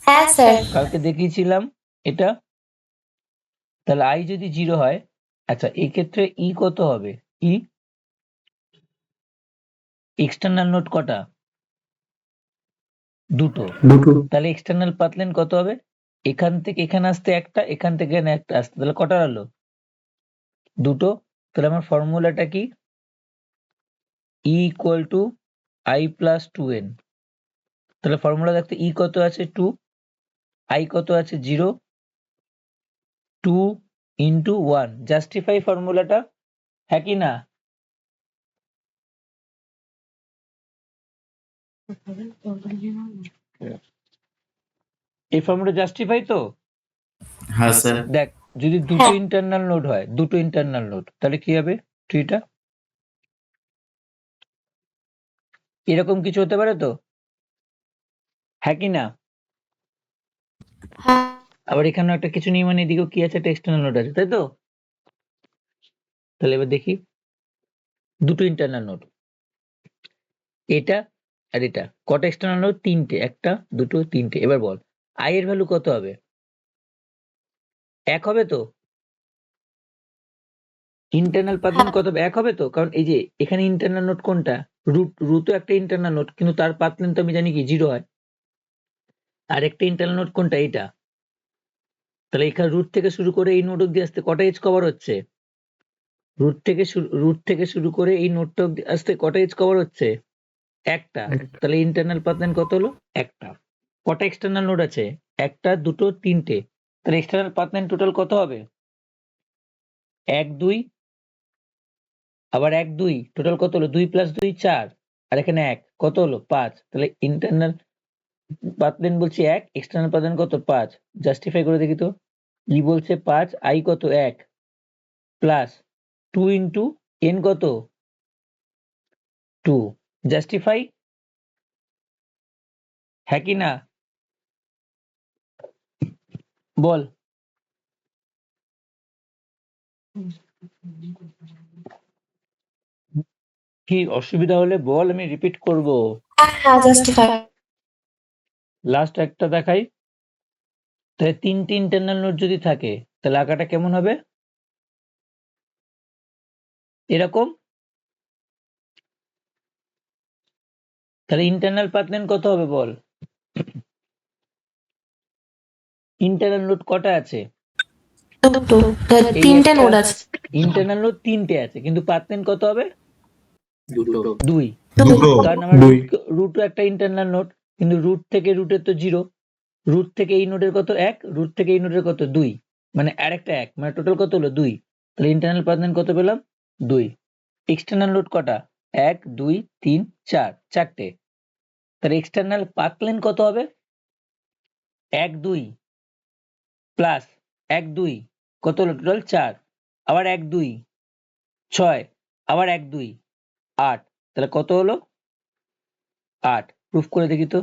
হ্যাঁ স্যার। কালকে দেখিয়েছিলাম এটা। তাহলে আই যদি 0 হয়, আচ্ছা এক্ষেত্রে ই কত হবে? ই এক্সটার্নাল নোড কটা? দুটো। তাহলে এক্সটার্নাল পাথ লেন্থ কত হবে? এখান থেকে এখানে আসতে একটা, এখান থেকে এখানে একটা আসতে, তাহলে কটা হলো? দুটো। তাহলে আমার ফর্মুলাটা কি? E equal to I plus 2n। তাহলে ফর্মুলা দেখতে ই কত আছে 2, আই কত আছে 0, 2 ইন্টু 1, জাস্টিফাই ফর্মুলাটা, হ্যাঁ কি না? এই ফর্মুলা জাস্টিফাই তো? হ্যাঁ স্যার। দেখ, যদি দুটো ইন্টারনাল নোড হয়, দুটো ইন্টারনাল নোড, তাহলে কি হবে ট্রিটা? এরকম কিছু হতে পারে তো, হ্যাঁ কি না? আবার এখানে একটা কিছু নেই মানে এদিকেও কি আছে, একটা এক্সটার্নাল নোড আছে, তাই তো? তাহলে এবার দেখি দুটো ইন্টারনাল নোড, এটা আর এটা, কটা এক্সটার্নাল নোড? তিনটে, একটা দুটো তিনটে। এবার বল আই এর ভ্যালু কত হবে? 1 হবে তো? ইন্টারনাল পাথ লেন্থ কত হবে? 1 হবে তো? কারণ এই যে এখানে ইন্টারনাল নোড কোনটা? রুটও একটা ইন্টারনাল নোড, কিন্তু তার পাথ লেন্থ আমি জানি কি 0 হয়। আর একটা ইন্টারনাল নোড কোনটা? এইটা। তাহলে এখানে রুট থেকে শুরু করে এই নোড অব্দি আসতে কটা এজ কভার হচ্ছে? রুট থেকে শুরু করে এই নোডটা অব্দি আসতে কটা এজ কভার হচ্ছে? একটা। তাহলে ইন্টারনাল পাথ লেন্থ কত হলো? একটা। কটা এক্সটার্নাল নোড আছে? একটা দুটো তিনটে। তাহলে এক্সটার্নাল পাথ লেন্থ টোটাল কত হবে? 1 2, আবার 1 2, টোটাল কত হলো? 2 প্লাস 2 4, আর এখানে 1, কত হলো? 5। তাহলে ইন্টারনাল পাথ লেন্থ বলছি 1, এক্সটার্নাল পাথ লেন্থ কত? 5। জাস্টিফাই করে দেখি তো। ই বলছে 5, আই কত? 1 প্লাস 2 ইন্টু এন কত? 2। জাস্টিফাই, হ্যাঁ কি না? বল। কি অসুবিধা হলে বল, আমি রিপিট করব। হ্যাঁ জাস্টিফাই। লাস্ট একটা দেখাই। তাহলে তিনটে ইন্টারনাল নোড যদি থাকে তাহলে আঁকাটা কেমন হবে? এরকম। তাহলে ইন্টারনাল পাথ লেন্থ কত হবে বল? ইন্টারনাল নোড কটা আছে? দুটো। তিনটে নোড আছে। ইন্টারনাল নোড তিনটে আছে, কিন্তু পাথ লেন্থ কত হবে? দুটো। 2। দুটো। কারণ আমার দুই। রুটও একটা ইন্টারনাল নোড, কিন্তু রুট থেকে রুটের তো 0, রুট থেকে এই নোডের কত? 1, রুট থেকে এই নোডের কত? 2, মানে আরেকটা 1, মানে টোটাল কত হলো? 2। তাহলে ইন্টারনাল পাথ লেন্থ কত পেলাম? 2। এক্সটার্নাল নোড কটা? 1 2 3 4, চারটে। তাহলে এক্সটার্নাল পাথ লেন্থ কত হবে? 1 2 প্লাস 1 2 কত হলো টোটাল 4, আবার 1 2 6, আবার 1 2 8, তাহলে কত হলো 8। প্রুফ করে দেখি তো।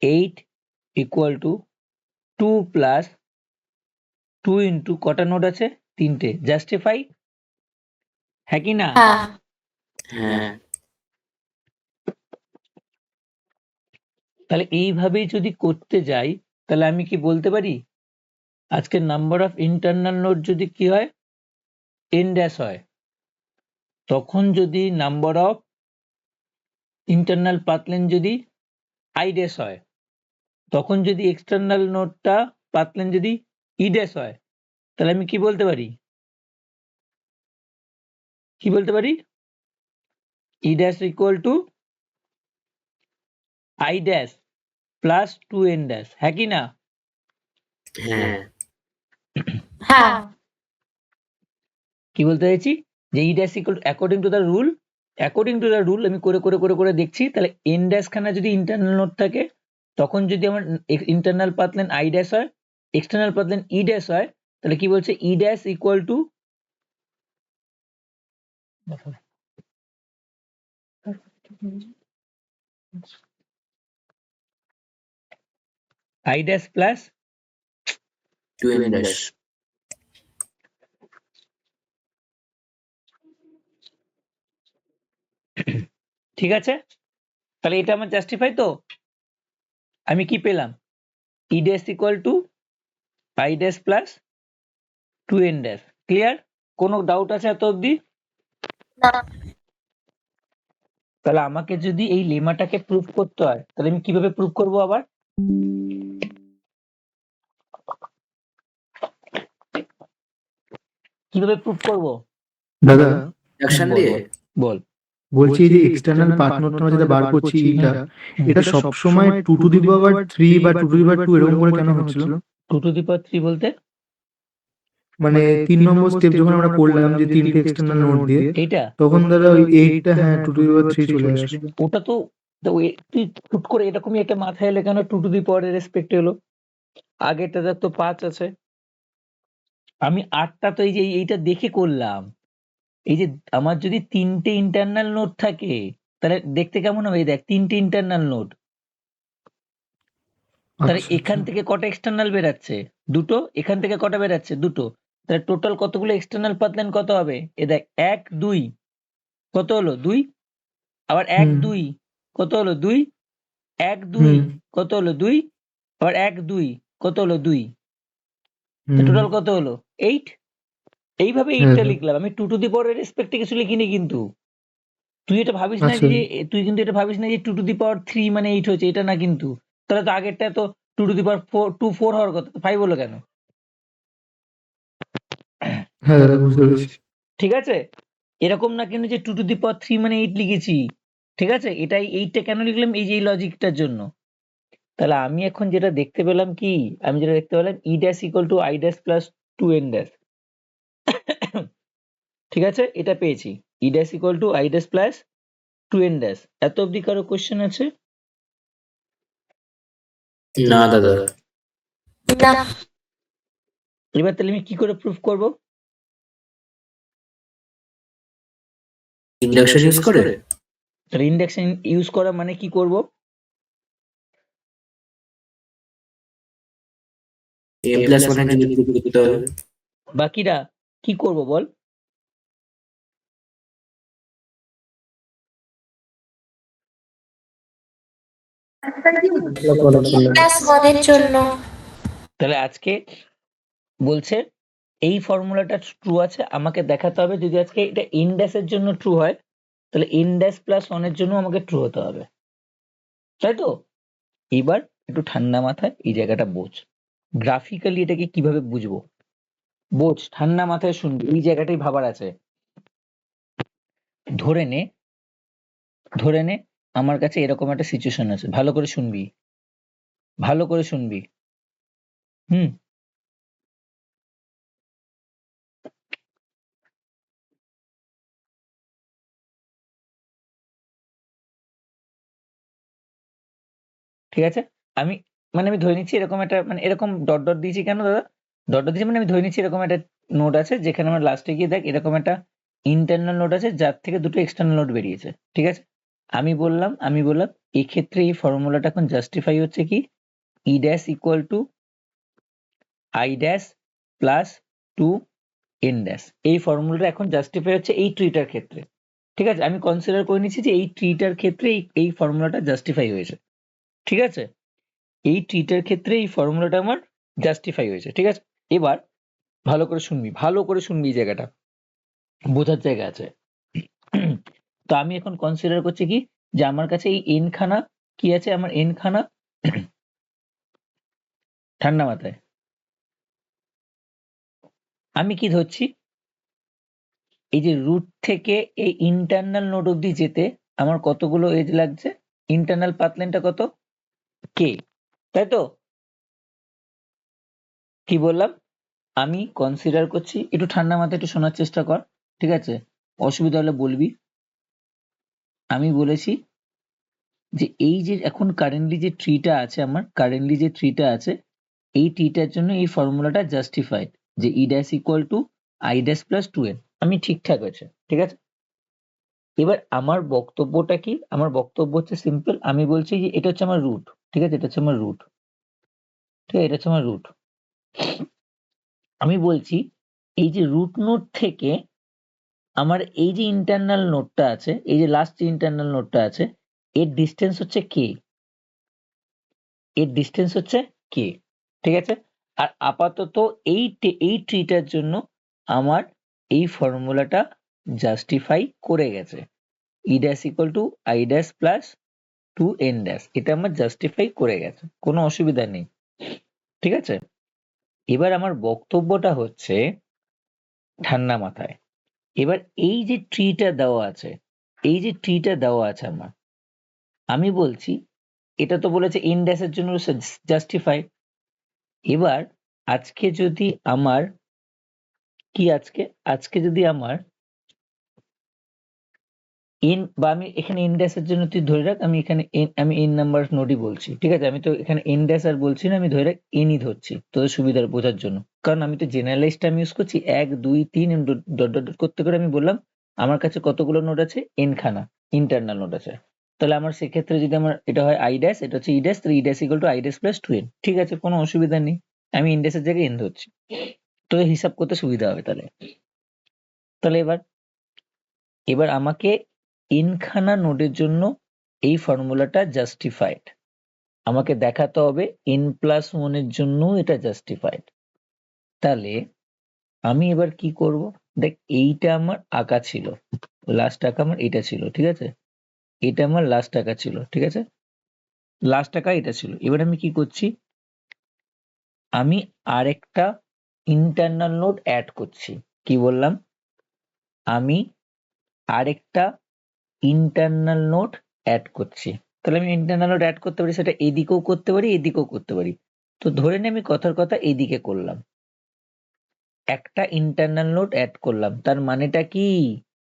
8 ইকুয়াল টু 2 প্লাস 2 ইন্টু কটা নোট আছে? 3টে। জাস্টিফাই, হ্যাঁ কি না? হ্যাঁ হ্যাঁ তাহলে এইভাবেই যদি করতে যাই তাহলে আমি কি বলতে পারি আজকে নাম্বার অফ ইন্টারনাল নোট যদি কি হয় n ড্যাশ হয়, তখন যদি number of internal path length যদি i ড্যাশ হয়, তখন যদি এক্সটার্নাল নোটটা পাথ লেন্থ যদি e ড্যাশ হয়, তাহলে আমি কি বলতে পারি? কি বলতে পারি? e dash equal to i dash plus 2n dash, হ্যাঁ কি না? হ্যাঁ হ্যাঁ কি বলতে চাইছি যে E dash equal according to the rule আমি করে করে করে করে দেখছি। তাহলে এন ড্যাশ খানা যদি ইন্টারনাল নোট থাকে, তখন যদি আমার internal path length I dash হয়, external path length E dash হয়, তাহলে কি বলছে E dash equal to I dash plus 2n dash ঠিক আছে। তাহলে এটা আমার জাস্টিফাই তো। আমি কি পেলাম? E dash equal to I dash plus 2n dash. Clear? কোনো ডাউট আছে এত অবধি? না তাহলে আমাকে যদি এই লেমাটাকে প্রুফ করতে হয়, তাহলে আমি কিভাবে প্রুফ করব আবার? কিভাবে প্রুফ করব? দাদা অ্যাকশন বল দিয়ে বল। বলছি এই যে এক্সটার্নাল পার্ট নোটটা আমরা যেটা বার করছি এটা সবসময় 2 to the power 3 বা 2 to the power 2 এরকম করে কেন হচ্ছিল? 2 to the power 3 বলতে মানে 3 নম্বর স্টেপ যখন আমরা করলাম যে 3টে এক্সটার্নাল নোট দিয়ে, এইটা তখন দাদা ওই 8টা হ্যাঁ 2 to the power 3 চলে আসলো। ওটা তো তুই হুট করে এরকমই একটা মাথায় এলে কেন 2 to the power এর রেসপেক্ট এলো? আগেরটা তো 5 আছে, আমি 8টা তো এই যে এইটা দেখে করলাম। এই যে আমার যদি 3টে ইন্টারনাল নোট থাকে তাহলে দেখতে কেমন হবে? এই দেখ 3টে ইন্টারনাল নোট, তাহলে আচ্ছা এখান থেকে কটা এক্সটার্নাল বেরাচ্ছে? দুটো। এখান থেকে কটা বেরাচ্ছে? দুটো। তাহলে টোটাল কতগুলো এক্সটার্নাল পাথ লেন্থ কত হবে? এ দেখ 1 2 কত হলো 2, আবার 1 হুম 2 কত হলো 2, 1 2 হুম কত হলো 2, আবার 1 2 কত হলো 2, হুম টোটাল কত হলো 8। এইভাবে হ্যাঁ 8টা দাদা। লিখলাম আমি, 2 টু দি পাওয়ার রেসপেক্টে কিছু লিখিনি কিন্তু। তুই এটা ভাবিস না আচ্ছা যে তুই কিন্তু এটা ভাবিস না যে 2 টু দি পাওয়ার 3 মানে 8 হচ্ছে, এটা না কিন্তু। তাহলে তো আগেরটা তো 2 টু দি পাওয়ার 4 হওয়ার কথা, 5 হলো কেন? হ্যাঁ দাদা বুঝতে পেরেছি। ঠিক আছে, এরকম না কিন্তু যে 2 টু দি পাওয়ার 3 মানে 8 লিখেছি। ঠিক আছে, এটাই 8টা কেন লিখলাম? এই যে এই লজিকটার জন্য। তাহলে আমি এখন যেটা দেখতে পেলাম কি, আমি যেটা দেখতে পেলাম E dash equal to I dash plus 2n dash. ঠিক আছে, এটা পেয়েছি। E dash equal to I dash plus 2n dash. এত অবধি কারো কোশ্চেন আছে? না দাদা না এবার তাহলে আমি কি করে প্রুফ করব? ইন্ডাকশন ইউজ করে তাহলে ইন্ডাকশন ইউজ করা মানে কি করব? m+1 এর জন্য প্রুফ করতে হবে। বাকিরা কি করব বল? n+1 এর জন্য তাহলে আজকে বলছে এই ফর্মুলাটা ট্রু আছে, আমাকে দেখাতে হবে যদি আজকে এটা n ড্যাশ এর জন্য ট্রু হয়, তাহলে n ড্যাশ প্লাস 1 এর জন্য আমাকে ট্রু হতে হবে, তাই তো? এবার একটু ঠান্ডা মাথায় এই জায়গাটা বোঝ, গ্রাফিক্যালি এটাকে কিভাবে বুঝবো বোঝ, ঠান্ডা মাথায় শুনবি, এই জায়গাটাই ভাবার আছে। ধরে নে ধরে নে আমার কাছে এরকম একটা সিচুয়েশন আছে, ভালো করে শুনবি, ভালো করে শুনবি। হুম, ঠিক আছে। আমি মানে আমি ধরে নিচ্ছি এরকম একটা মানে এরকম ডট ডট দিয়েছি কেন দাদা? ডট ডট দিয়েছি মানে আমি ধরে নিচ্ছি এরকম একটা নোড আছে যেখানে আমার লাস্টে গিয়ে দেখ এরকম একটা ইন্টারনাল নোড আছে যার থেকে দুটো এক্সটার্নাল নোড বেরিয়েছে, ঠিক আছে? আমি বললাম এক্ষেত্রে এই ফর্মুলাটা এখন জাস্টিফাই হচ্ছে কি E dash equal to I dash plus 2n dash. এই ফর্মুলাটা এখন জাস্টিফাই হচ্ছে এই ট্রিটার ক্ষেত্রে, ঠিক আছে? আমি কনসিডার করে নিচ্ছি যে এই ট্রিটার ক্ষেত্রে এই ফর্মুলাটা জাস্টিফাই হয়েছে, ঠিক আছে? এই ট্রিটার ক্ষেত্রে এই ফর্মুলাটা আমার জাস্টিফাই হয়েছে, ঠিক আছে? এবার ভালো করে শুনবি এই জায়গাটা, বোঝার জায়গা আছে। তো আমি এখন কনসিডার করছি কি যে আমার কাছে এই এন খানা কি আছে, আমার এন খানা ঠান্ডা মাথায় আমি কি ধরছি, এই যে রুট থেকে এই ইন্টারনাল নোড অব্দি যেতে আমার কতগুলো এজ লাগছে, ইন্টারনাল পাথ লেনটা কত, কে, তাই তো? কি বললাম? আমি কনসিডার করছি, একটু ঠান্ডা মাথায় একটু শোনার চেষ্টা কর, ঠিক আছে? অসুবিধা হলে বলবি। আমি বলেছি যে এই যে এখন কারেন্টলি যে ট্রিটা আছে এই ট্রিটার জন্য এই ফর্মুলাটা জাস্টিফাইড যে E dash equal to I dash plus 2n। আমি ঠিকঠাক আছে, ঠিক আছে? এবার আমার বক্তব্যটা কি, আমার বক্তব্য হচ্ছে সিম্পল, আমি বলছি যে এটা হচ্ছে আমার রুট, ঠিক আছে? এটা হচ্ছে আমার রুট, ঠিক আছে? এটা হচ্ছে আমার রুট। আমি বলছি এই যে রুট নোড থেকে আমার এই যে ইন্টারনাল নোডটা আছে, এই যে লাস্ট ইন্টারনাল নোডটা আছে, এর ডিস্টেন্স হচ্ছে কে, ঠিক আছে? আর আপাতত এই ট্রিটার জন্য আমার এই ফর্মুলাটা জাস্টিফাই করে গেছে E dash equal to I dash plus 2n dash, এটা আমার জাস্টিফাই করে গেছে, কোনো অসুবিধা নেই, ঠিক আছে? এবার আমার বক্তব্যটা হচ্ছে ঠান্ডা মাথায়, এবার এই যে ট্রিটা দেওয়া আছে আমার, আমি বলছি এটা তো বলেছে n ড্যাশের জন্য জাস্টিফাই। এবার আজকে যদি আমার আজকে যদি আমার n বা আমি এখানে n ড্যাশের জন্য তুই ধরে রাখ, আমি n নাম্বার নোডই বলছি, ঠিক আছে? আমি তো এখানে n ড্যাশ আর বলছি না, আমি ধরে রাখ nই ধরছি তোদের সুবিধার বোঝার জন্য, কারণ আমি তো জেনারেলাইজ টার্ম ইউজ করছি, 1 2 3 ডট ডট ডট করতে করে আমি বললাম আমার কাছে কতগুলো নোড আছে, n খানা ইন্টারনাল নোড আছে। তাহলে আমার সেক্ষেত্রে যদি আমার এটা হয় আই ড্যাশ, এটা হচ্ছে ই ড্যাশ, তাহলে E dash equal to I dash plus 2n, ঠিক আছে? কোনো অসুবিধা নেই, আমি n ড্যাশের জায়গায় n ধরছি, তোদের হিসাব করতে সুবিধা হবে। তাহলে তাহলে এবার আমাকে n খানা নোডের জন্য এই ফর্মুলাটা জাস্টিফাইড, আমাকে দেখাতে হবে n প্লাস 1 এর জন্য এটা জাস্টিফাইড। তাহলে আমি এবার কি করব, দেখ এইটা আমার আঁকা ছিল, লাস্ট আঁকা আমার এটা ছিল, ঠিক আছে? এটা আমার লাস্ট আঁকা ছিল, ঠিক আছে? লাস্ট আঁকা এটা ছিল। এবার আমি কি করছি, আমি আরেকটা ইন্টারনাল নোড অ্যাড করছি। কি বললাম? আমি আরেকটা ইন্টারনাল নোড অ্যাড করছি। তাহলে আমি ইন্টারনাল নোড অ্যাড করতে পারি, সেটা এদিকেও করতে পারি এদিকেও করতে পারি। তো ধরে নে আমি কথার কথা এদিকে করলাম, একটা ইন্টারনাল নোড অ্যাড করলাম, তার মানেটা কি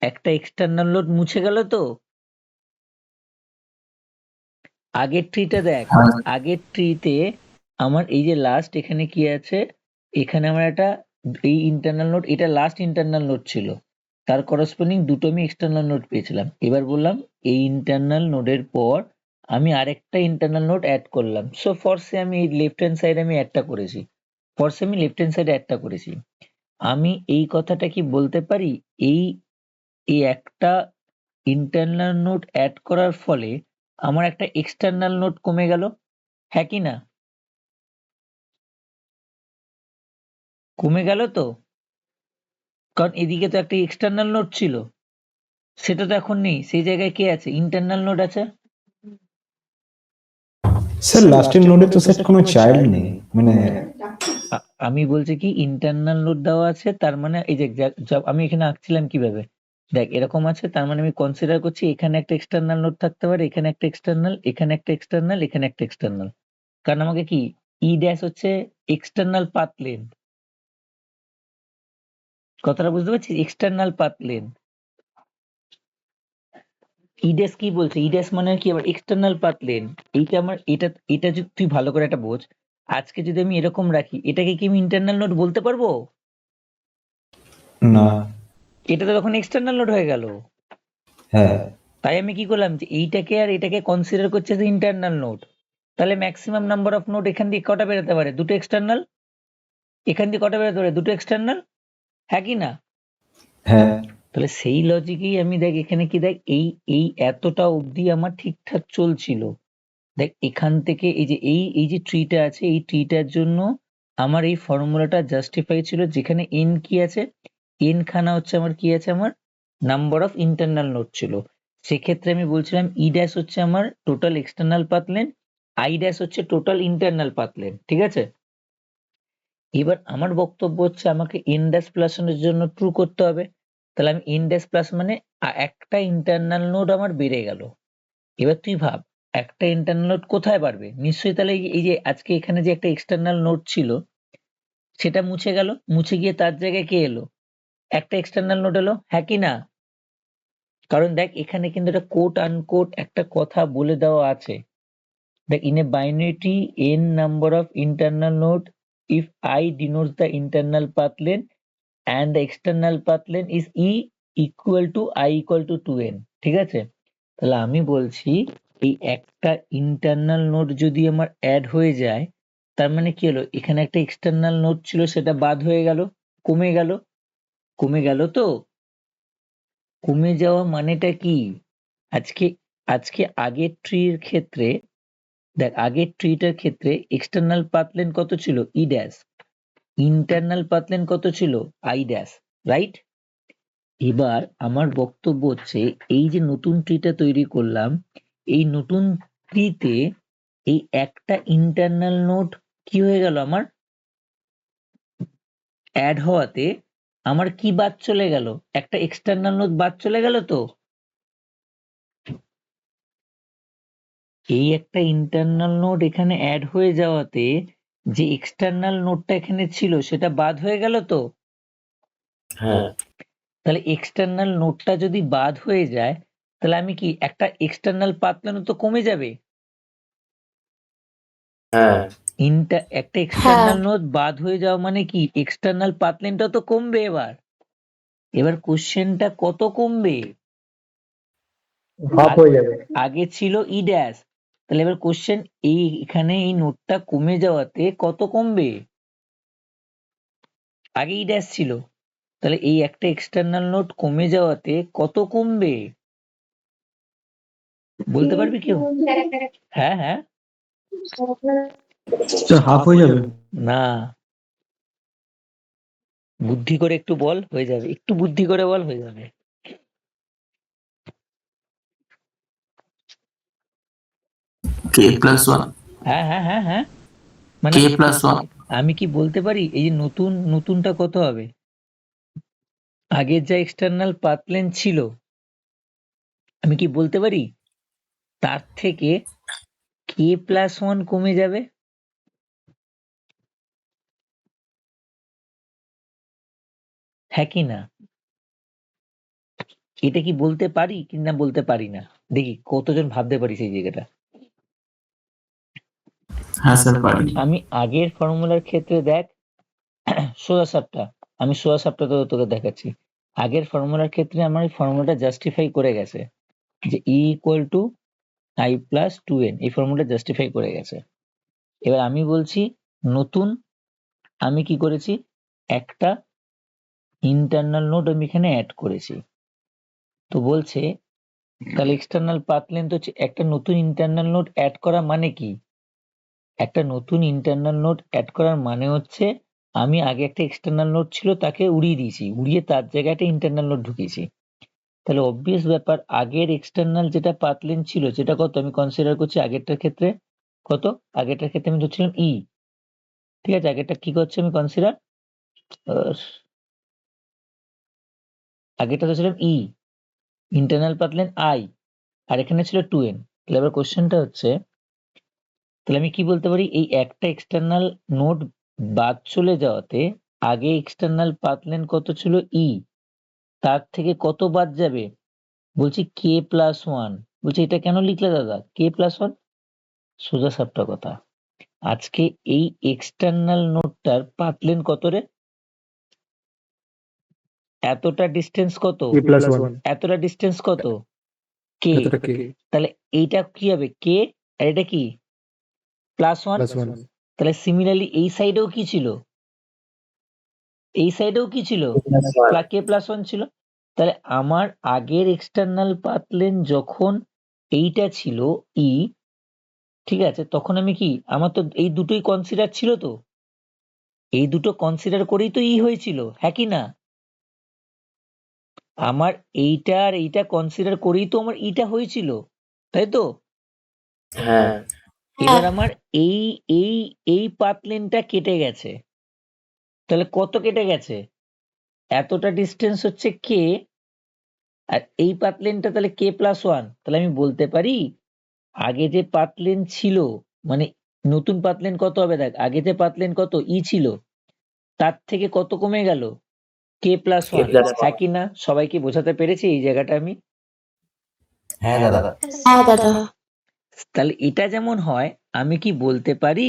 একটা এক্সটার্নাল নোড মুছে গেল। তো আগের ট্রিটা দেখ, আগের ট্রিতে আমার এই যে লাস্ট এখানে কি আছে, এখানে আমার একটা এই ইন্টারনাল নোড, এটা লাস্ট ইন্টারনাল নোড ছিল, তার করসপন্ডিং দুটো আমি এক্সটার্নাল নোড পেয়েছিলাম। এবার বললাম এই ইন্টারনাল নোডের পর আমি আরেকটা ইন্টারনাল নোড অ্যাড করলাম, সো ফরসে আমি এই লেফট হ্যান্ড সাইডে আমি অ্যাডটা করেছি, আমি এই কথাটা কি বলতে পারি, এই এই একটা ইন্টারনাল নোড অ্যাড করার ফলে আমার একটা এক্সটার্নাল নোড কমে গেল, হ্যাঁ কি না? কমে গেল তো, কারণ এদিকে তো একটা এক্সটার্নাল নোড ছিল, সেটা তো এখন নেই, সেই জায়গায় কে আছে, ইন্টারনাল নোড আছে। স্যার লাস্টের নোডে তো স্যার কোনো চাইল্ড নেই, মানে আমি বলছি কি ইন্টারনাল নোড দেওয়া আছে, তার মানে এই যে আমি এখানে আঁকছিলাম কিভাবে, দেখ এরকম আছে, তার মানে আমি কনসিডার করছি এখানে একটা এক্সটার্নাল নোড থাকতে পারে, এখানে একটা এক্সটার্নাল, এখানে একটা এক্সটার্নাল, এখানে একটা এক্সটার্নাল, কারণ আমাকে কি ই ড্যাশ হচ্ছে এক্সটার্নাল পাথ লেন্থ, কথাটা বুঝতে পারছিস? এক্সটার্নাল পাথ লেন্থ, ইডেস কি বলছে? ইডেস মানে কি আবার এক্সটার্নাল পাথ লেন। এইটা আমার এটা যদি তুই ভালো করে একটা বোঝ, আজকে যদি আমি এরকম রাখি, এটাকে কি আমি ইন্টারনাল নোড বলতে পারবো? না। এটা তো তখন এক্সটার্নাল নোড হয়ে গেল। হ্যাঁ। তাই আমি কি করলাম যে এইটাকে আর এটাকে কনসিডার করছে যে ইন্টারনাল নোড। তাহলে ম্যাক্সিমাম নাম্বার অফ নোড এখান দিয়ে কটা বেরোতে পারে? দুটো এক্সটার্নাল। এখান দিয়ে কটা বেরোতে পারে? দুটো এক্সটার্নাল। হ্যাঁ কি না? হ্যাঁ। তাহলে সেই লজিকেই আমি দেখ এখানে কি দেখ এই এই এতটা অবধি আমার ঠিকঠাক চলছিল। দেখ এখান থেকে এই যে ট্রিটা আছে, এই ট্রিটার জন্য আমার এই ফর্মুলাটা জাস্টিফাই ছিল, যেখানে এন কি আছে, এন খানা হচ্ছে আমার কি আছে, আমার নাম্বার অফ ইন্টারনাল নোড ছিল। সেক্ষেত্রে আমি বলছিলাম ই ড্যাশ হচ্ছে আমার total external path lane, I dash হচ্ছে টোটাল ইন্টারনাল পাথ লেন। ঠিক আছে, এবার আমার বক্তব্য হচ্ছে আমাকে এন ড্যাশ প্লাস এর জন্য ট্রু করতে হবে। তাহলে আমি এন ড্যাশ প্লাস মানে একটা ইন্টারনাল নোড আমার বেড়ে গেল। এবার তুই ভাব একটা ইন্টারনাল নোড কোথায় বাড়বে? নিশ্চয়ই তাহলে এই যে আজকে এখানে যে একটা এক্সটার্নাল নোড ছিল সেটা মুছে গেল, মুছে গিয়ে তার জায়গায় কে এলো? একটা এক্সটার্নাল নোড এলো। হ্যাঁ কি না? কারণ দেখ এখানে কিন্তু একটা কোট আনকোট একটা কথা বলে দেওয়া আছে, দেখ in a binary n number of internal node if I denotes the internal path length and the external path length is e equal to I equal to 2n। ঠিক আছে, তাহলে আমি বলছি এই একটা ইন্টারনাল নোড যদি আমার অ্যাড হয়ে যায়, তার মানে কি হলো? এখানে একটা এক্সটার্নাল নোড ছিল, সেটা বাদ হয়ে গেল, কমে গেল। কমে গেল তো? কমে যাওয়া মানেটা কি? আজকে আজকে আগের ট্রির ক্ষেত্রে দেখ, আগের ট্রিটার ক্ষেত্রে এক্সটার্নাল পাথ লেন্থ কত ছিল? ই ড্যাশ। ইন্টারনাল পাথ লেন্থ কত ছিল? I dash. রাইট? এবার আমার বক্তব্য হচ্ছে এই যে নতুন ট্রিটা তৈরি করলাম, এই নতুন ট্রিতে এই একটা ইন্টারনাল নোড কি হয়ে গেল? আমার অ্যাড হওয়াতে আমার কি বাদ চলে গেল? একটা এক্সটার্নাল নোড বাদ চলে গেল তো? এই একটা ইন্টারনাল নোড এখানে অ্যাড হয়ে যাওয়াতে যে এক্সটার্নাল নোডটা এখানে ছিল সেটা বাদ হয়ে গেল তো? হ্যাঁ। তাহলে এক্সটার্নাল নোডটা যদি বাদ হয়ে যায়, তাহলে আমি কি একটা এক্সটার্নাল পাথ লেন্থ তো কমে যাবে। হ্যাঁ। একটা এক্সটার্নাল নোড বাদ হয়ে যাওয়া মানে কি? এক্সটার্নাল পাথ লেন্থটা তো কমবে। এবার কোশ্চেনটা কত কমবে? হাফ হয়ে যাবে। আগে ছিল ই ড্যাশ, তাহলে এবার কোশ্চেন এখানে এই নোটটা কমে যাওয়াতে কত কমবে? আগে ই ড্যাশ ছিল, তাহলে এই একটা এক্সটার্নাল নোট কমে যাওয়াতে কত কমবে? বলতে পারবি কেউ? হ্যাঁ হ্যাঁ। হাফ হয়ে যাবে। না, বুদ্ধি করে একটু বল, হয়ে যাবে। একটু বুদ্ধি করে বল, হয়ে যাবে। k plus 1 হ্যাঁ হ্যাঁ হ্যাঁ হ্যাঁ, মানে k plus 1 আমি কি বলতে পারি এই যে নতুনটা কত হবে? আগের যা এক্সটার্নাল পাথ লেন্থ ছিল আমি কি বলতে পারি তার থেকে কে প্লাস 1 কমে যাবে? হ্যাঁ কি না? এটা কি বলতে পারি কি না বলতে পারি না? দেখি কতজন ভাবতে পারি সেই জায়গাটা। হ্যাঁ স্যার পারি। আমি আগের ফর্মুলার ক্ষেত্রে দেখ সোজা সাপটা, আমি সোজা সাপটা তোকে দেখাচ্ছি। আগের ফর্মুলার ক্ষেত্রে আমার এই ফর্মুলাটা জাস্টিফাই করে গেছে যে E equal to I plus 2n, এই ফর্মুলাটা জাস্টিফাই করে গেছে। এবার আমি বলছি নতুন আমি কি করেছি? একটা ইন্টারনাল নোড আমি এখানে অ্যাড করেছি। তো বলছে তাহলে এক্সটার্নাল পাথ লেন্থ হচ্ছে, একটা নতুন ইন্টারনাল নোড অ্যাড করা মানে কি? একটা নতুন ইন্টারনাল নোড অ্যাড করার মানে হচ্ছে আমি আগে একটা এক্সটার্নাল নোড ছিল তাকে উড়িয়ে দিয়েছি, উড়িয়ে তার জায়গায় একটা ইন্টারনাল নোড ঢুকিয়েছি। তাহলে অবভিয়াস ব্যাপার, আগের এক্সটার্নাল যেটা পাথ লেন্থ ছিল সেটা কত আমি কনসিডার করছি? আগেরটার ক্ষেত্রে কত? আগেরটার ক্ষেত্রে আমি ধরছিলাম ই। ঠিক আছে, আগেরটা কি করছে আমি কনসিডার, আগেরটা ধরছিলাম ই, ইন্টারনাল পাথ লেন্থ আই, আর এখানে ছিল 2n। তাহলে এবার কোশ্চেনটা হচ্ছে তাহলে আমি কি বলতে পারি? এই একটা এক্সটার্নাল নোড বাদ চলে যাওয়াতে আগে এক্সটার্নাল পাথ লেন্থ কত ছিল? ই, তার থেকে কত বাদ যাবে? বলছি কে প্লাস ওয়ান, বলছি এটা কেন লিখলে দাদা কে প্লাস ওয়ান? সোজা সাপটা কথা, আজকে এই এক্সটার্নাল নোটটার পাথ লেন্থ কত রে? এতটা ডিস্টেন্স কত? কে প্লাস ওয়ান, এতটা ডিস্টেন্স কত? কে। এতটা কে তাহলে এইটা কি হবে কে, আর এটা কি প্লাস ওয়ান। Plus one. তাহলে সিমিলারলি এই সাইডেও কি ছিল? এই সাইডেও কি ছিল? কে প্লাস ওয়ান ছিল। তাহলে আমার আগের এক্সটার্নাল পাথ লেন্থ যখন এইটা ছিল ই, ঠিক আছে, তখন আমি কি, আমার তো এই দুটোই কনসিডার ছিল, তো এই দুটো কনসিডার করেই তো ই হয়েছিল, হ্যাঁ কি না? আমার এইটা আর এইটা কনসিডার করেই তো আমার ইটা হয়েছিল, তাই তো? হ্যাঁ এবার আমার এই এই এই পাথ লেন্থটা কেটে গেছে, তাহলে কত কেটে গেছে? এতটা ডিস্টেন্স হচ্ছে কে, আর এই পাথ লেন্থটা তাহলে কে প্লাস ওয়ান। তাহলে আমি বলতে পারি আগে যে পাথ লেন্থ ছিল, মানে নতুন পাথ লেন্থ কত হবে, দেখ আগে যে পাথ লেন্থ কত ই ছিল, তার থেকে কত কমে গেল? কে প্লাস ওয়ান, হ্যাঁ কি না? সবাইকে বোঝাতে পেরেছি এই জায়গাটা আমি? হ্যাঁ দাদা হ্যাঁ দাদা। তাহলে এটা যেমন হয়, আমি কি বলতে পারি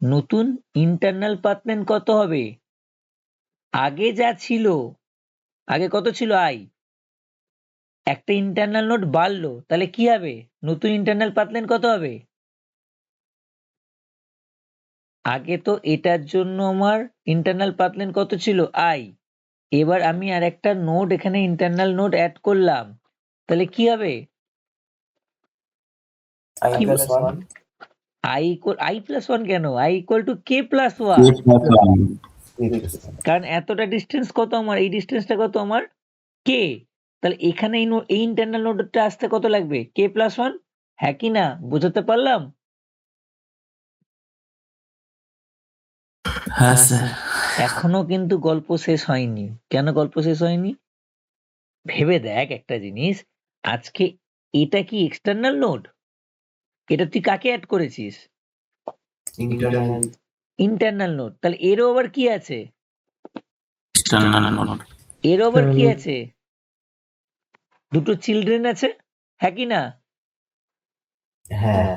নতুন ইন্টারনাল পাথ লেন্থ কত হবে? আগে যা ছিল, আগে কত ছিল আই, একটা ইন্টারনাল নোড বাড়লো, তাহলে কি হবে? নতুন ইন্টারনাল পাথ লেন্থ কত হবে? আগে তো এটার জন্য আমার ইন্টারনাল পাথ লেন্থ কত ছিল আই, এবার আমি আর একটা নোড এখানে ইন্টারনাল নোড অ্যাড করলাম, তাহলে কি হবে? I plus 1 I plus one কেন, I equal to K plus one. কারণ এতটা ডিস্টেন্স কত আমার, এই ডিস্টেন্সটা কত আমার কে, তাহলে এখানে এই ইন্টারনাল নোডটা আসতে কত লাগবে? কে প্লাস ওয়ান, হ্যাঁ কি না? বোঝাতে পারলাম? হ্যাঁ স্যার। এখনো কিন্তু গল্প শেষ হয়নি। কেন গল্প শেষ হয়নি? ভেবে দেখ একটা জিনিস, আজকে এটা কি এক্সটার্নাল নোড? এটা তুই কাকে অ্যাড করেছিস? internal internal node. তাহলে এরও আবার কি আছে? External note. এরও আবার কি আছে? দুটো চিলড্রেন আছে, হ্যাঁ কি না? হ্যাঁ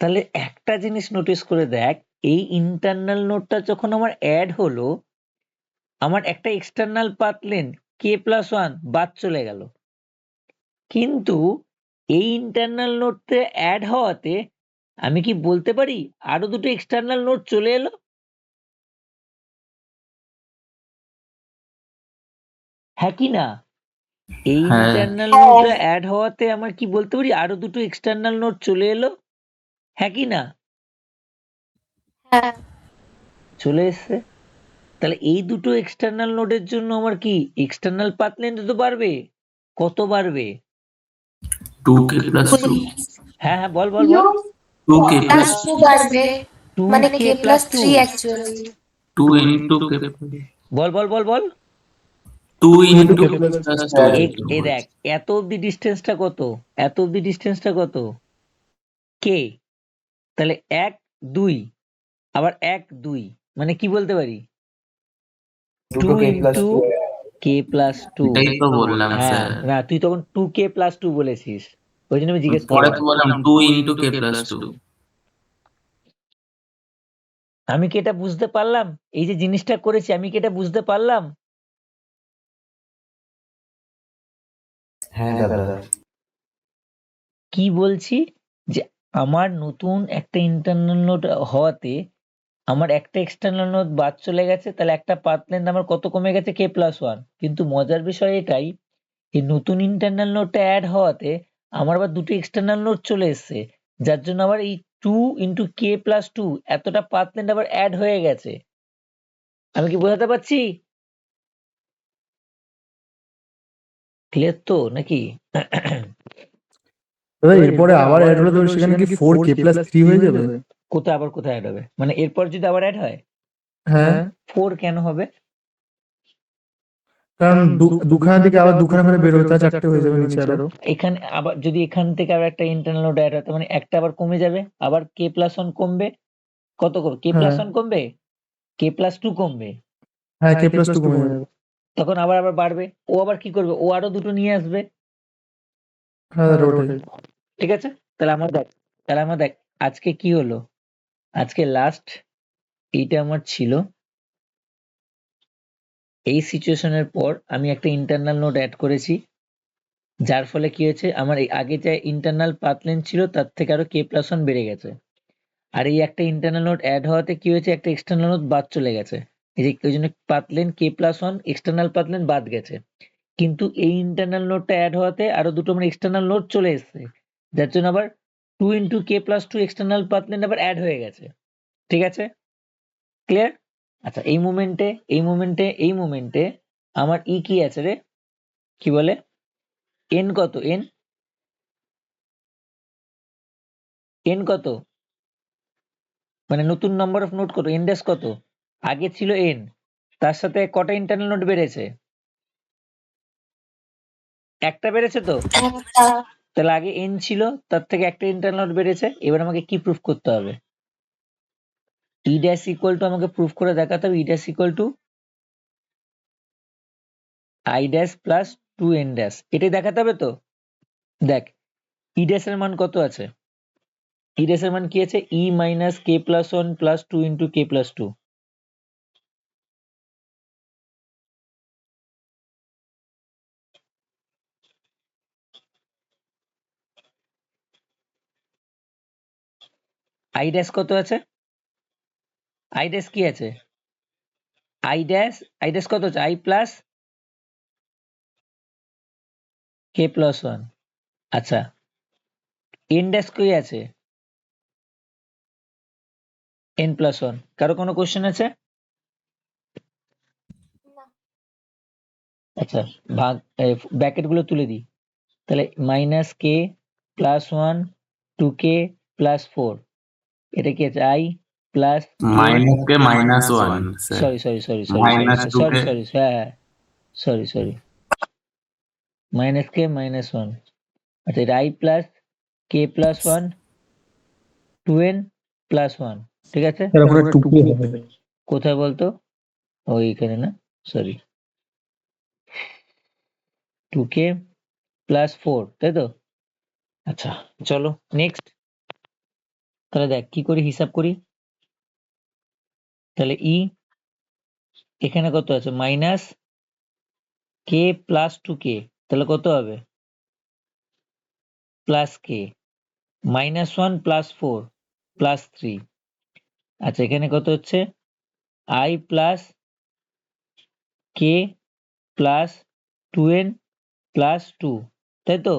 তাহলে একটা জিনিস নোটিস করে দেখ, এই ইন্টারনাল নোডটা যখন আমার অ্যাড হলো, আমার একটা এক্সটার্নাল পাথ লেন্থ কে প্লাস ওয়ান বাদ চলে গেল, কিন্তু এই ইন্টারনাল নোডটা অ্যাড হওয়াতে আমি কি বলতে পারি আরো দুটো এক্সটার্নাল নোড চলে এলো, হ্যাঁ কি না? এই হ্যাঁ। ইন্টারনাল নোডটা অ্যাড হওয়াতে আমার কি বলতে পারি আরো দুটো এক্সটার্নাল নোড চলে এলো, হ্যাঁ কি না? হ্যাঁ চলে এসছে। তাহলে এই দুটো এক্সটার্নাল নোডের জন্য আমার কি এক্সটার্নাল পাথ লেন্থ তো বাড়বে, কত বাড়বে? 2k plus 2 হ্যাঁ হ্যাঁ বল বল বল। 2k প্লাস plus 2 বাড়বে, মানে 2k k plus 3 actually. 2 into k বল বল বল বল। 2 into k plus 2 এই দেখ এত অব্দি ডিস্টেন্সটা কত, এত অব্দি ডিস্টেন্সটা কত? কে। তাহলে 1 2, আবার 1 2, মানে কি বলতে পারি 2 2k plus into 2 k plus 2। এটাই তো বললাম হ্যাঁ স্যার। না, তুই তখন 2k প্লাস 2 বলেছিস, ওই জন্য আমি জিজ্ঞেস পরে তো করলাম। বললাম 2 into k plus 2। আমি কি এটা বুঝতে পারলাম? এই যে জিনিসটা করেছি আমি কি এটা বুঝতে পারলাম? হ্যাঁ দাদা কি বলছি যে আমার নতুন একটা ইন্টারনাল নোড হওয়াতে আমার একটা এক্সটার্নাল নোড বাদ চলে গেছে, তাহলে একটা পাথ লেন্থ আমার কত কমে গেছে? কে প্লাস ওয়ান। কিন্তু মজার বিষয় এটাই, এই নতুন ইন্টারনাল নোডটা অ্যাড হওয়াতে আমার আবার দুটো এক্সটার্নাল নোড চলে এসেছে, যার জন্য আবার এই 2 ইন্টু কে প্লাস 2 এতটা পাথ লেন্থ আবার অ্যাড হয়ে গেছে। আমি কি বোঝাতে পারছি? ক্লিয়ার তো নাকি? দাদা এরপরে আবার অ্যাড হলে তো সেখানে কি 4k প্লাস 3 হয়ে যাবে? কোথায় আবার কোথায় অ্যাড হবে? মানে এরপর যদি আবার অ্যাড হয় হ্যাঁ, 4 কেন হবে? কারণ দুখানা থেকে আবার দুখানা করে বের হবে, তা 4টে হয়ে যাবে নিচে আরো। এখানে আবার যদি এখান থেকে আবার একটা ইন্টারনাল নোড অ্যাড হয়, তার মানে একটা আবার কমে যাবে, আবার কে প্লাস ওয়ান কমবে, কত করবে? কে প্লাস ওয়ান কমবে, কে প্লাস টু কমবে, হ্যাঁ, k+2 কমে যাবে। তখন আবার আবার বাড়বে। ও আবার কি করবে? ও আরো দুটো নিয়ে আসবে, হ্যাঁ দাদা ওটাই। ঠিক আছে? তাহলে আমার দেখ আজকে কি হলো, আজকে লাস্ট এইটা আমার ছিল। এই সিচুয়েশনের পর আমি একটা ইন্টারনাল নোড অ্যাড করেছি, যার ফলে কি হয়েছে আমার এই আগে যে ইন্টারনাল পাথ লেন্থ ছিল তার থেকে আরো k+1 বেড়ে গেছে। আর এই একটা ইন্টারনাল নোড অ্যাড হওয়াতে কি হয়েছে, একটা এক্সটার্নাল নোড বাদ চলে গেছে। এই যে ওই জন্য path length k+1 external path length বাদ গেছে। কিন্তু এই ইন্টারনাল নোডটা অ্যাড হওয়াতে আরো দুটো আমার এক্সটার্নাল নোড চলে এসেছে, যার জন্য আবার 2 into k+2 external path length আবার অ্যাড হয়ে গেছে। ঠিক আছে, ক্লিয়ার? আচ্ছা, এই মোমেন্টে আমার ই কি আছে রে, কি বলে, এন কত, এন কত, মানে নতুন নাম্বার অফ নোড কত, এন ড্যাশ কত? আগে ছিল এন, তার সাথে কটা ইন্টারনাল নোড বেড়েছে? একটা বেড়েছে তো? একটা। তাহলে আগে এন ছিল, তার থেকে একটা ইন্টারনাল নোড বেড়েছে। এবার আমাকে কি প্রুফ করতে হবে? ই ড্যাশ ইকুয়াল টু, আমাকে প্রুফ করে দেখাতে হবে E dash equal to I dash plus 2n dash. এটাই দেখাতে হবে তো। দেখ ই ড্যাশ এর মান কত আছে, ই ড্যাশ এর মান কি আছে, E minus k+1 plus 2 into k+2। I dash কত আছে, আই ড্যাশ কি আছে, আই ড্যাশ কত আছে, আই প্লাস k+1। আচ্ছা, এন ড্যাশ কি আছে, n+1। কারো কোনো কোশ্চেন আছে? আচ্ছা, ভাগ ব্র্যাকেট গুলো তুলে দিই। তাহলে মাইনাস কে প্লাস 1 2k প্লাস 4, এটা কি আছে, I plus minus K -1 sir, sorry sorry sorry sorry sorry minus two sorry K sorry হ্যাঁ, সরি সরি, মাইনাস কে -1। আচ্ছা, এটা I plus K plus 1 2n প্লাস 1। ঠিক আছে, তার উপরে 2k হবে। কোথায় বলতো, ওইখানে না, সরি, 2k প্লাস 4, তাই তো? আচ্ছা চলো নেক্সট, তাহলে দেখ কি করি, হিসাব করি। তাহলে ই এখানে কত আছে, মাইনাস কে প্লাস 2k, তাহলে কত হবে, প্লাস কে -1 প্লাস 4 প্লাস 3। আচ্ছা, এখানে কত হচ্ছে, I plus K plus 2n plus 2, তাই তো?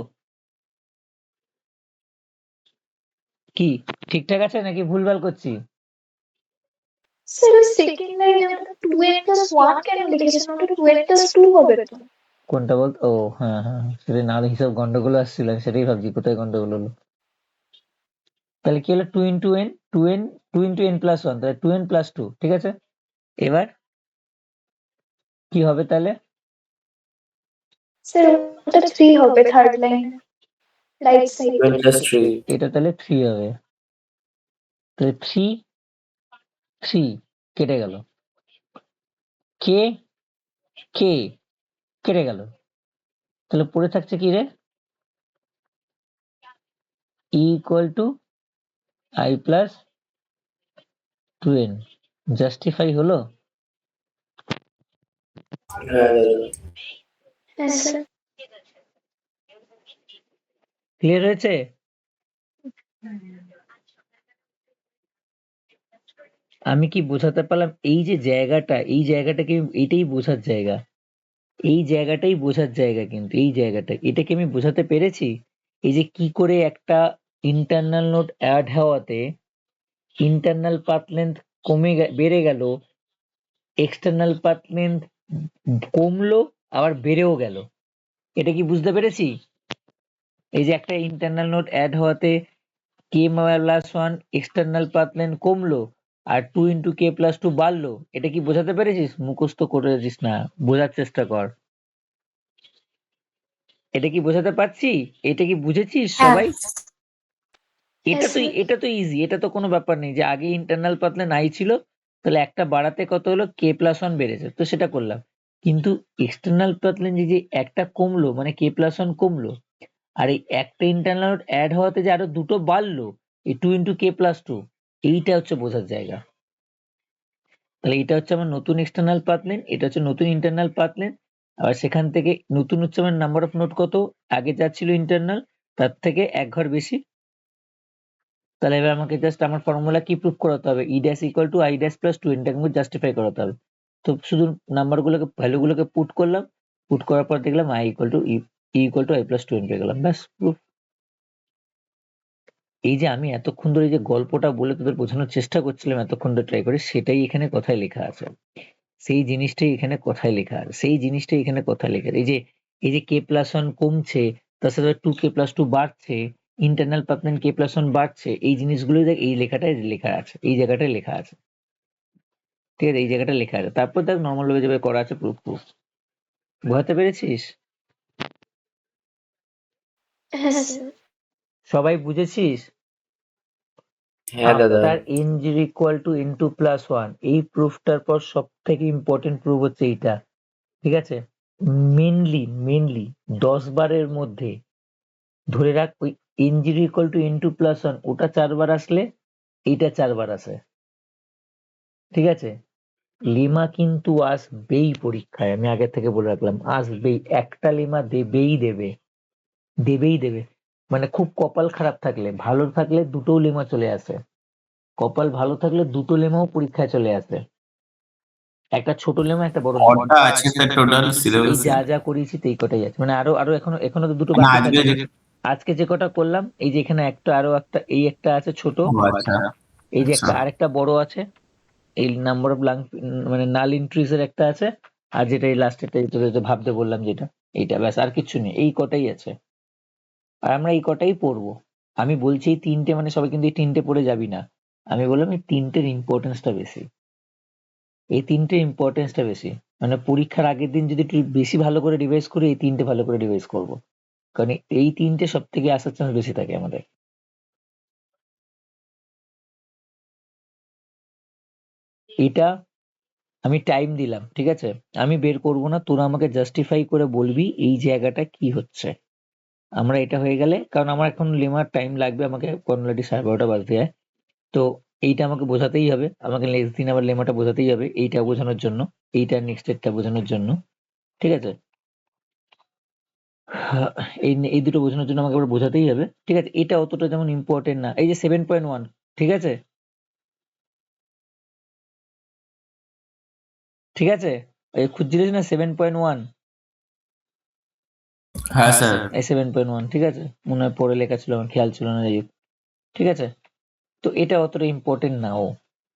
কি ঠিকঠাক আছে নাকি ভুলভাল করছি? স্যার ওই সেকেন্ড লাইনে ওটা 2n+1 কেন লিখেছেন, ওটা 2n+2 হবে তো। কোনটা বলতো, ও হ্যাঁ হ্যাঁ হ্যাঁ, সেটা না হিসাব গন্ডগোল আসছিল, আমি সেটাই ভাবছি কোথায় গন্ডগোল হলো। তাহলে কি হলো, 2 into n তাহলে 2n প্লাস 2। ঠিক আছে, এবার কি হবে তাহলে, স্যার ওটা 3 হবে থার্ড লাইনে, রাইট সাইড। 2n+3 এটা তাহলে 3 হবে। তাহলে 3 কেটে গেল, কে কে কেটে গেল, তাহলে পড়ে থাকছে কি রে, E equal to I plus 2n। Justify হলো? হ্যাঁ দাদা। হ্যাঁ স্যার। ক্লিয়ার হয়েছে? আমি কি বোঝাতে পারলাম, এই যে জায়গাটা, এই জায়গাটাকে, এটাই বোঝার জায়গা, এই জায়গাটাই বোঝার জায়গা, কিন্তু এই জায়গাটা, এটাকে আমি বোঝাতে পেরেছি। এই যে কি করে একটা ইন্টারনাল নোড অ্যাড হওয়াতে ইন্টারনাল পাথ লেন্থ বেড়ে গেল, এক্সটার্নাল পাথ লেন্থ কমলো, আবার বেড়েও গেল। এটা কি বুঝতে পেরেছি? এই যে একটা ইন্টারনাল নোড অ্যাড হওয়াতে k+1 এক্সটার্নাল পাথ লেন্থ কমলো, আর 2 into k+2 বাড়লো, এটা কি বোঝাতে পেরেছিস? মুখস্থ করেছিস না, বোঝার চেষ্টা কর। এটা কি বোঝাতে পারছি? এটা কি বুঝেছিস হ্যাঁ সবাই? এটা তো স্যার। এটা তো ইজি, এটা তো কোনো ব্যাপার নেই যে আগে ইন্টারনাল পাথ লেন্থ আই ছিল, তাহলে একটা বাড়াতে কত হলো, k+1 বেড়েছে, তো সেটা করলাম। কিন্তু এক্সটার্নাল পাথ লেন্থ যে একটা কমলো, মানে k+1 কমলো, আর এই একটা ইন্টারনাল নোড অ্যাড হওয়াতে যে আরো দুটো বাড়লো, এই 2 into k plus 2, এইটা হচ্ছে বোঝার জায়গা। তাহলে এটা হচ্ছে আমার নতুন এক্সটার্নাল পাথ লেন, এটা হচ্ছে নতুন ইন্টারনাল পাথ লেন। আবার সেখান থেকে নতুন হচ্ছে আমার নাম্বার অফ নোড কত, আগে যা ছিল ইন্টারনাল তার থেকে এক ঘর বেশি। তাহলে এবার আমাকে জাস্ট আমার ফর্মুলা কি প্রুফ করাতে হবে, E dash equal to I dash plus 2, এটাকে আমাকে জাস্টিফাই করাতে হবে। তো শুধু নাম্বারগুলোকে ভ্যালুগুলোকে পুট করলাম, পুট করার পর দেখলাম I equal two equal to I plus 2 পেয়ে গেলাম, ব্যাস প্রুফ। এই যে আমি এতক্ষণ ধরে এই যে গল্পটা বলে তোদের বোঝানোর চেষ্টা করছিলাম এতক্ষণ ধরে ট্রাই করে, সেটাই এখানে কথায় লেখা আছে। সেই জিনিসটাই এখানে কথায় লেখা আছে, সেই জিনিসটাই এখানে কথায় লেখা আছে। এই যে কে প্লাস 1 কমছে, তার সাথে 2k plus 2 বাড়ছে, ইন্টারনাল পার্টনার কে প্লাস 1 বাড়ছে, এই জিনিসগুলো দেখ এই লেখাটায় লেখা আছে, এই জায়গাটায় লেখা আছে। ঠিক আছে, এই জায়গাটা লেখা আছে। তারপর দেখ নর্মাল ভাবে যেভাবে করা আছে প্রুফ প্রুফ। বোঝাতে পেরেছিস? হ্যাঁ স্যার। সবাই বুঝেছিস? হ্যাঁ দাদা। After n equal two n2 plus 1, এই প্রুফটার পর সব থেকে ইম্পর্টেন্ট প্রুফ হচ্ছে এইটা। ঠিক আছে, মেনলি 10 বারের মধ্যে ধরে রাখ ওই n equal two n2 plus 1 ওটা 4 বার আসলে এইটা 4 বার আসে। ঠিক আছে, লিমা কিন্তু আসবেই পরীক্ষায়, আমি আগে থেকে বলে রাখলাম আসবেই, একটা লিমা দেবেই দেবে। মানে খুব কপাল খারাপ থাকলে, ভালো থাকলে দুটো লেমা চলে আসে, কপাল ভালো থাকলে দুটো লেমাও পরীক্ষায় চলে আসে, একটা ছোট লেমা একটা বড় লেমা। কটা আছে স্যার টোটাল এই সিলেবাসে? যা যা করিয়েছি এই কটাই আছে, মানে আরো এখনো তো দুটো না বাকি আজকে থাকে। আজকে যে কটা করলাম, এই যে এখানে একটা আরো একটা, এই একটা আছে ছোট, ও আচ্ছা এই যে আচ্ছা। একটা আরেকটা বড় আছে, এই নাম্বার অফ মানে নাল ইন্ট্রিজ এর একটা আছে, আর যেটা এই লাস্টেরটা যেটা ভাবতে বললাম যেটা, এইটা ব্যাস, আর কিছু নেই, এই কটাই আছে। আর আমরা এই কটাই পড়বো। আমি বলছি এই তিনটে, মানে সবাই কিন্তু এই তিনটে পড়ে যাবি না, আমি বললাম এই তিনটের ইম্পর্টেন্সটা বেশি, এই তিনটের ইম্পর্টেন্সটা বেশি। মানে পরীক্ষার আগের দিন যদি তুই বেশি ভালো করে রিভাইজ করি, এই তিনটে ভালো করে রিভাইজ করবো, কারণ এই তিনটে সব থেকে আসার চান্স বেশি থাকে আমাদের। এটা আমি টাইম দিলাম, ঠিক আছে, আমি বের করবো না, তোরা আমাকে জাস্টিফাই করে বলবি এই জায়গাটা কি হচ্ছে। আমরা এটা হয়ে গেলে, কারণ আমার এখন লেমার টাইম লাগবে, আমাকে অলরেডি 12:30 বাজতে যায়, তো এইটা আমাকে বোঝাতেই হবে, আমাকে নেক্সট দিন আবার লেমাটা বোঝাতেই হবে, এইটা বোঝানোর জন্য, এইটা নেক্সট ডেটটা বোঝানোর জন্য। ঠিক আছে, এই দুটো বোঝানোর জন্য আমাকে আবার বোঝাতেই হবে। ঠিক আছে, এটা অতটা যেমন ইম্পর্টেন্ট না, এই যে 7.1, ঠিক আছে, ঠিক আছে, এই খুঁজছিলিস না 7.1, হ্যাঁ স্যার। এই 7.1, ঠিক আছে, মনে হয় পড়ে লেখা ছিল, আমার খেয়াল ছিল না, যাই হোক। ঠিক আছে, তো এটা অতটা ইম্পর্টেন্ট নাও।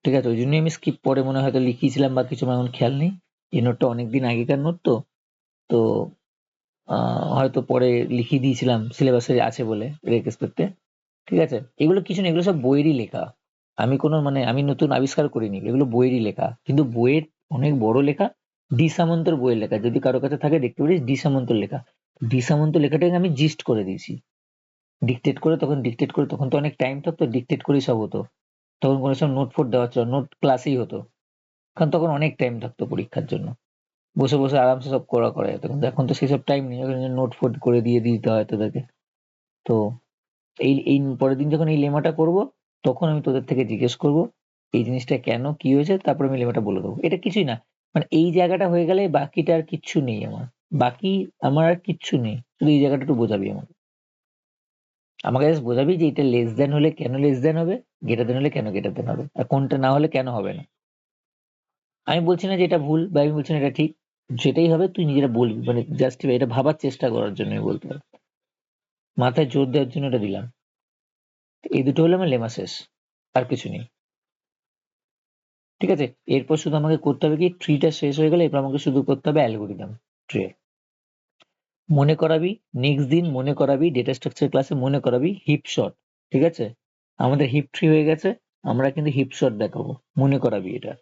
ঠিক আছে, ওই জন্যই আমি স্কিপ পরে মনে হয় হয়তো লিখিয়েছিলাম বা কিছু, আমার এখন খেয়াল নেই। এই নোটটা অনেকদিন আগেকার নোট, তো তো হয়তো পরে লিখিয়ে দিয়েছিলাম সিলেবাসে আছে বলে রেকেস করতে। ঠিক আছে, এগুলো কিছু না, এগুলো সব বইয়েরই লেখা, আমি কোনো মানে আমি নতুন আবিষ্কার করিনি, এগুলো বইয়েরই লেখা, কিন্তু বইয়ের অনেক বড় লেখা, ডি সামন্তর বইয়ের লেখা, যদি কারো কাছে থাকে দেখতে পারিস, ডি সামন্তর লেখা। ডি সামন্ত লেখাটাকে আমি জিস্ট করে দিয়েছি, ডিকটেট করে, তখন তো অনেক টাইম থাকতো, ডিকটেট করেই সব হতো, তখন কোনো সময় নোট ফোট দেওয়া ছিল, নোট ক্লাসেই হতো, কারণ তখন অনেক টাইম থাকতো পরীক্ষার জন্য, বসে বসে আরামসে সব করা যেত। কিন্তু এখন তো সেসব টাইম নেই, এখন নোট ফোট করে দিয়ে দিতে হয় তোদেরকে। তো এই পরের দিন যখন এই লেমাটা করব, তখন আমি তোদের থেকে জিজ্ঞেস করব এই জিনিসটা কেন, কি হয়েছে, তারপর আমি লেমাটা বলে দেবো। এটা কিছুই না, মানে এই জায়গাটা হয়ে গেলে বাকিটা আর কিচ্ছু নেই আমার, বাকি আমার আর কিচ্ছু নেই, শুধু এই জায়গাটা একটু বোঝাবি আমাকে জাস্ট বোঝাবি যে এটা লেস দেন হলে কেন লেস দেন হবে, গ্রেটার দেন হলে কেন গ্রেটার দেন হবে, আর কোনটা না হলে কেন হবে না। আমি বলছি না যে এটা ভুল, বা আমি বলছি না এটা ঠিক, যেটাই হবে তুই নিজেরা বলবি, মানে জাস্ট এটা ভাবার চেষ্টা করার জন্য বলতে হবে, মাথায় জোর দেওয়ার জন্য এটা দিলাম। এই দুটো হলো আমার লেমা শেষ, আর কিছু নেই। ঠিক আছে, এরপর শুধু আমাকে করতে হবে কি, ট্রিটা শেষ হয়ে গেলে এরপর আমাকে শুধু করতে হবে অ্যালগোরিদম ট্রি। মনে করাবি, নেক্সট দিন মনে করাবি, ডেটা স্ট্রাকচার ক্লাসে মনে করাবি হিপ শট। ঠিক আছে, আমাদের হিপ ট্রি হয়ে গেছে, আমরা কিন্তু হিপ শট দেখাবো, মনে করাবি, এটা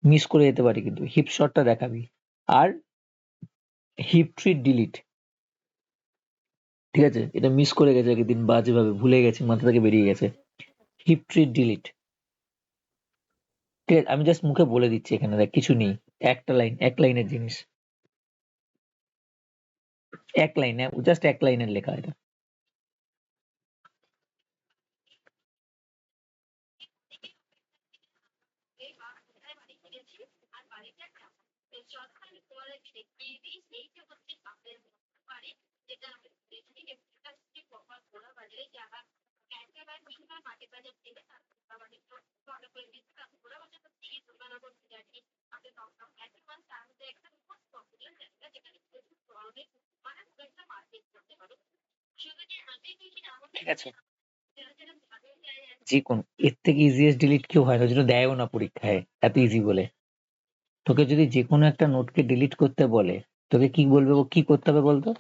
মিস করে যেতে পারি কিন্তু হিপ শটটা দেখাবি। আর হিপ ট্রি ডিলিট, ঠিক আছে, এটা মিস করে গেছে একদিন, বাজেভাবে ভুলে গেছি, মাথা থেকে বেরিয়ে গেছে, হিপ ট্রি ডিলিট। ঠিক আছে, আমি জাস্ট মুখে বলে দিচ্ছি, এখানে দেখ কিছু নেই, একটা লাইন, এক লাইনের জিনিস। এক লাইনে, জাস্ট এক লাইনের লেখা এটা। ঠিক আছে, যে কোন এর থেকে ইজিয়েস্ট ডিলিট কেউ হয় না, ওই জন্য দেয়ও না পরীক্ষায় এত ইজি বলে। তোকে যদি যে কোনো একটা নোটকে ডিলিট করতে বলে, তোকে কি বলবে, ও কি করতে হবে বলতো?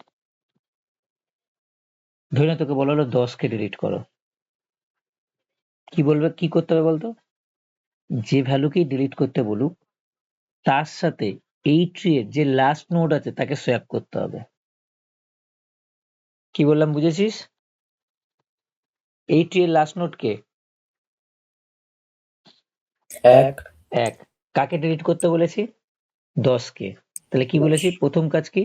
ধরে না তোকে বলা হলো 10 কে ডিলিট করো, কি বলবে, কি করতে হবে বলতো? যে ভ্যালুকেই ডিলিট করতে বলুক তার সাথে এই ট্রি এর যে লাস্ট নোড আছে তাকে সোয়াপ করতে হবে। কি বললাম বুঝেছিস? এই ট্রি এর লাস্ট নোড কে? 1 এক। কাকে ডিলিট করতে বলেছি? 10 কে। তাহলে কি বলেছি, প্রথম কাজ কি?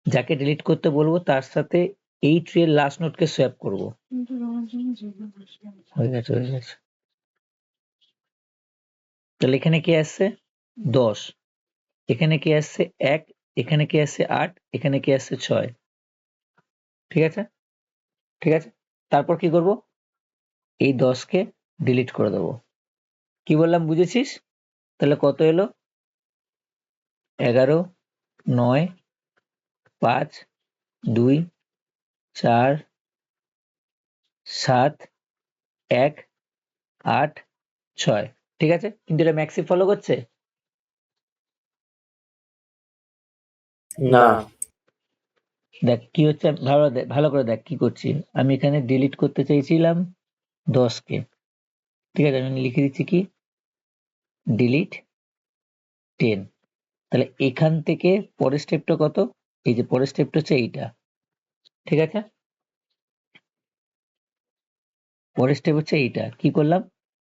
যাকে ডিলিট করতে বলবো তার সাথে এই ট্রি এর লাস্ট নোড কে সোয়াপ করব। হয়ে গেছে, হয়ে গেছে। তাহলে এখানে কি আসছে? 10, এখানে কি আসছে? 1, এখানে কি আসছে? 8, এখানে কি আসছে? 6। ঠিক আছে, ঠিক আছে। তারপর কি করব? এই 10 কে ডিলিট করে দেবো। কি বললাম বুঝেছিস? তাহলে কত এলো? 11, 9, 5, 2, 4, 7, 1, 8, 6। ঠিক আছে, কিন্তু এটা ম্যাক্সি ফলো করছে না। দেখ কি হচ্ছে, ভালো করে দেখ কি করছি। আমি এখানে ডিলিট করতে চাইছিলাম 10 কে। ঠিক আছে, আমি লিখে দিচ্ছি কি, ডিলিট 10। তাহলে এখান থেকে পরের স্টেপটা কত? এই যে পরের স্টেপটা হচ্ছে এইটা। ঠিক আছে, পরের স্টেপ হচ্ছে এইটা। কি করলাম?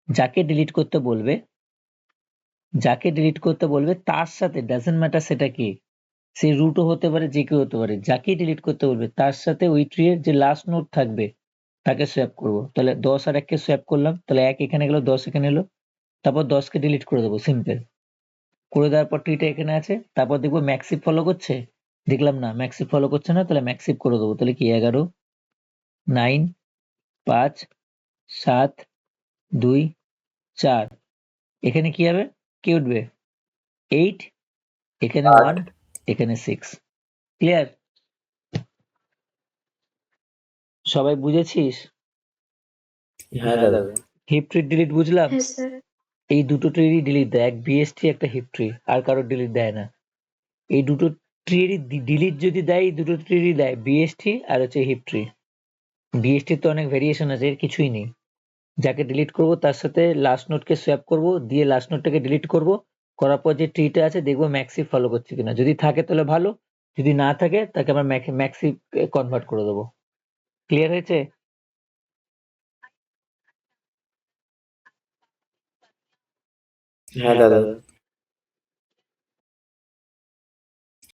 যাকে ডিলিট করতে বলবে, যাকে ডিলিট করতে বলবে তার সাথে, ডাজন্ট ম্যাটার সেটা কি, সে রুটও হতে পারে, যে কেউ হতে পারে, যাকে ডিলিট করতে বলবে তার সাথে ওই ট্রি এর যে লাস্ট নোড থাকবে তাকে সোয়াপ করব। তাহলে 10 আর 1 কে সোয়াপ করলাম, তাহলে 1 এখানে গেল, 10 এখানে এলো। তারপর 10 কে ডিলিট করে দেবো, সিম্পল। করে দেওয়ার পর ট্রিটা এখানে আছে, তারপর দেখবো ম্যাক্সিপ ফলো করছে, দেখলাম না ম্যাক্সিপ ফলো করছে না, তাহলে ম্যাক্সিপ করে দেবো। তাহলে কি 11, 9, 5, 7, 2, 4। এখানে কি হবে, কি উঠবে? 8, এখানে 1, এখানে 6। ক্লিয়ার? সবাই বুঝেছিস? হ্যাঁ দাদা। হিপ ট্রি ডিলিট বুঝলাম। Yes, sir. এই দুটো ট্রিরই ডিলিট দেয়, এক বিএসটি একটা হিপ ট্রি, আর কারোর ডিলিট দেয় না। এই দুটো ট্রিরই ডিলিট যদি দেয়, এই দুটো ট্রিরই দেয়, বিএসটি আর হচ্ছে হিপ ট্রি। বিএসটি তো অনেক ভেরিয়েশন আছে, এর কিছুই নেই। যাকে ডিলিট করব তার সাথে লাস্ট নোটকে সোয়াপ করব, দিয়ে লাস্ট নোটটাকে ডিলিট করব, করার পর যে ট্রিটা আছে দেখবো ম্যাক্সি ফলো করছে কিনা। যদি থাকে তাহলে ভালো, যদি না থাকে তাকে আমরা ম্যাক্সি কনভার্ট করে দেবো। ক্লিয়ার হয়েছে? হ্যাঁ দাদা।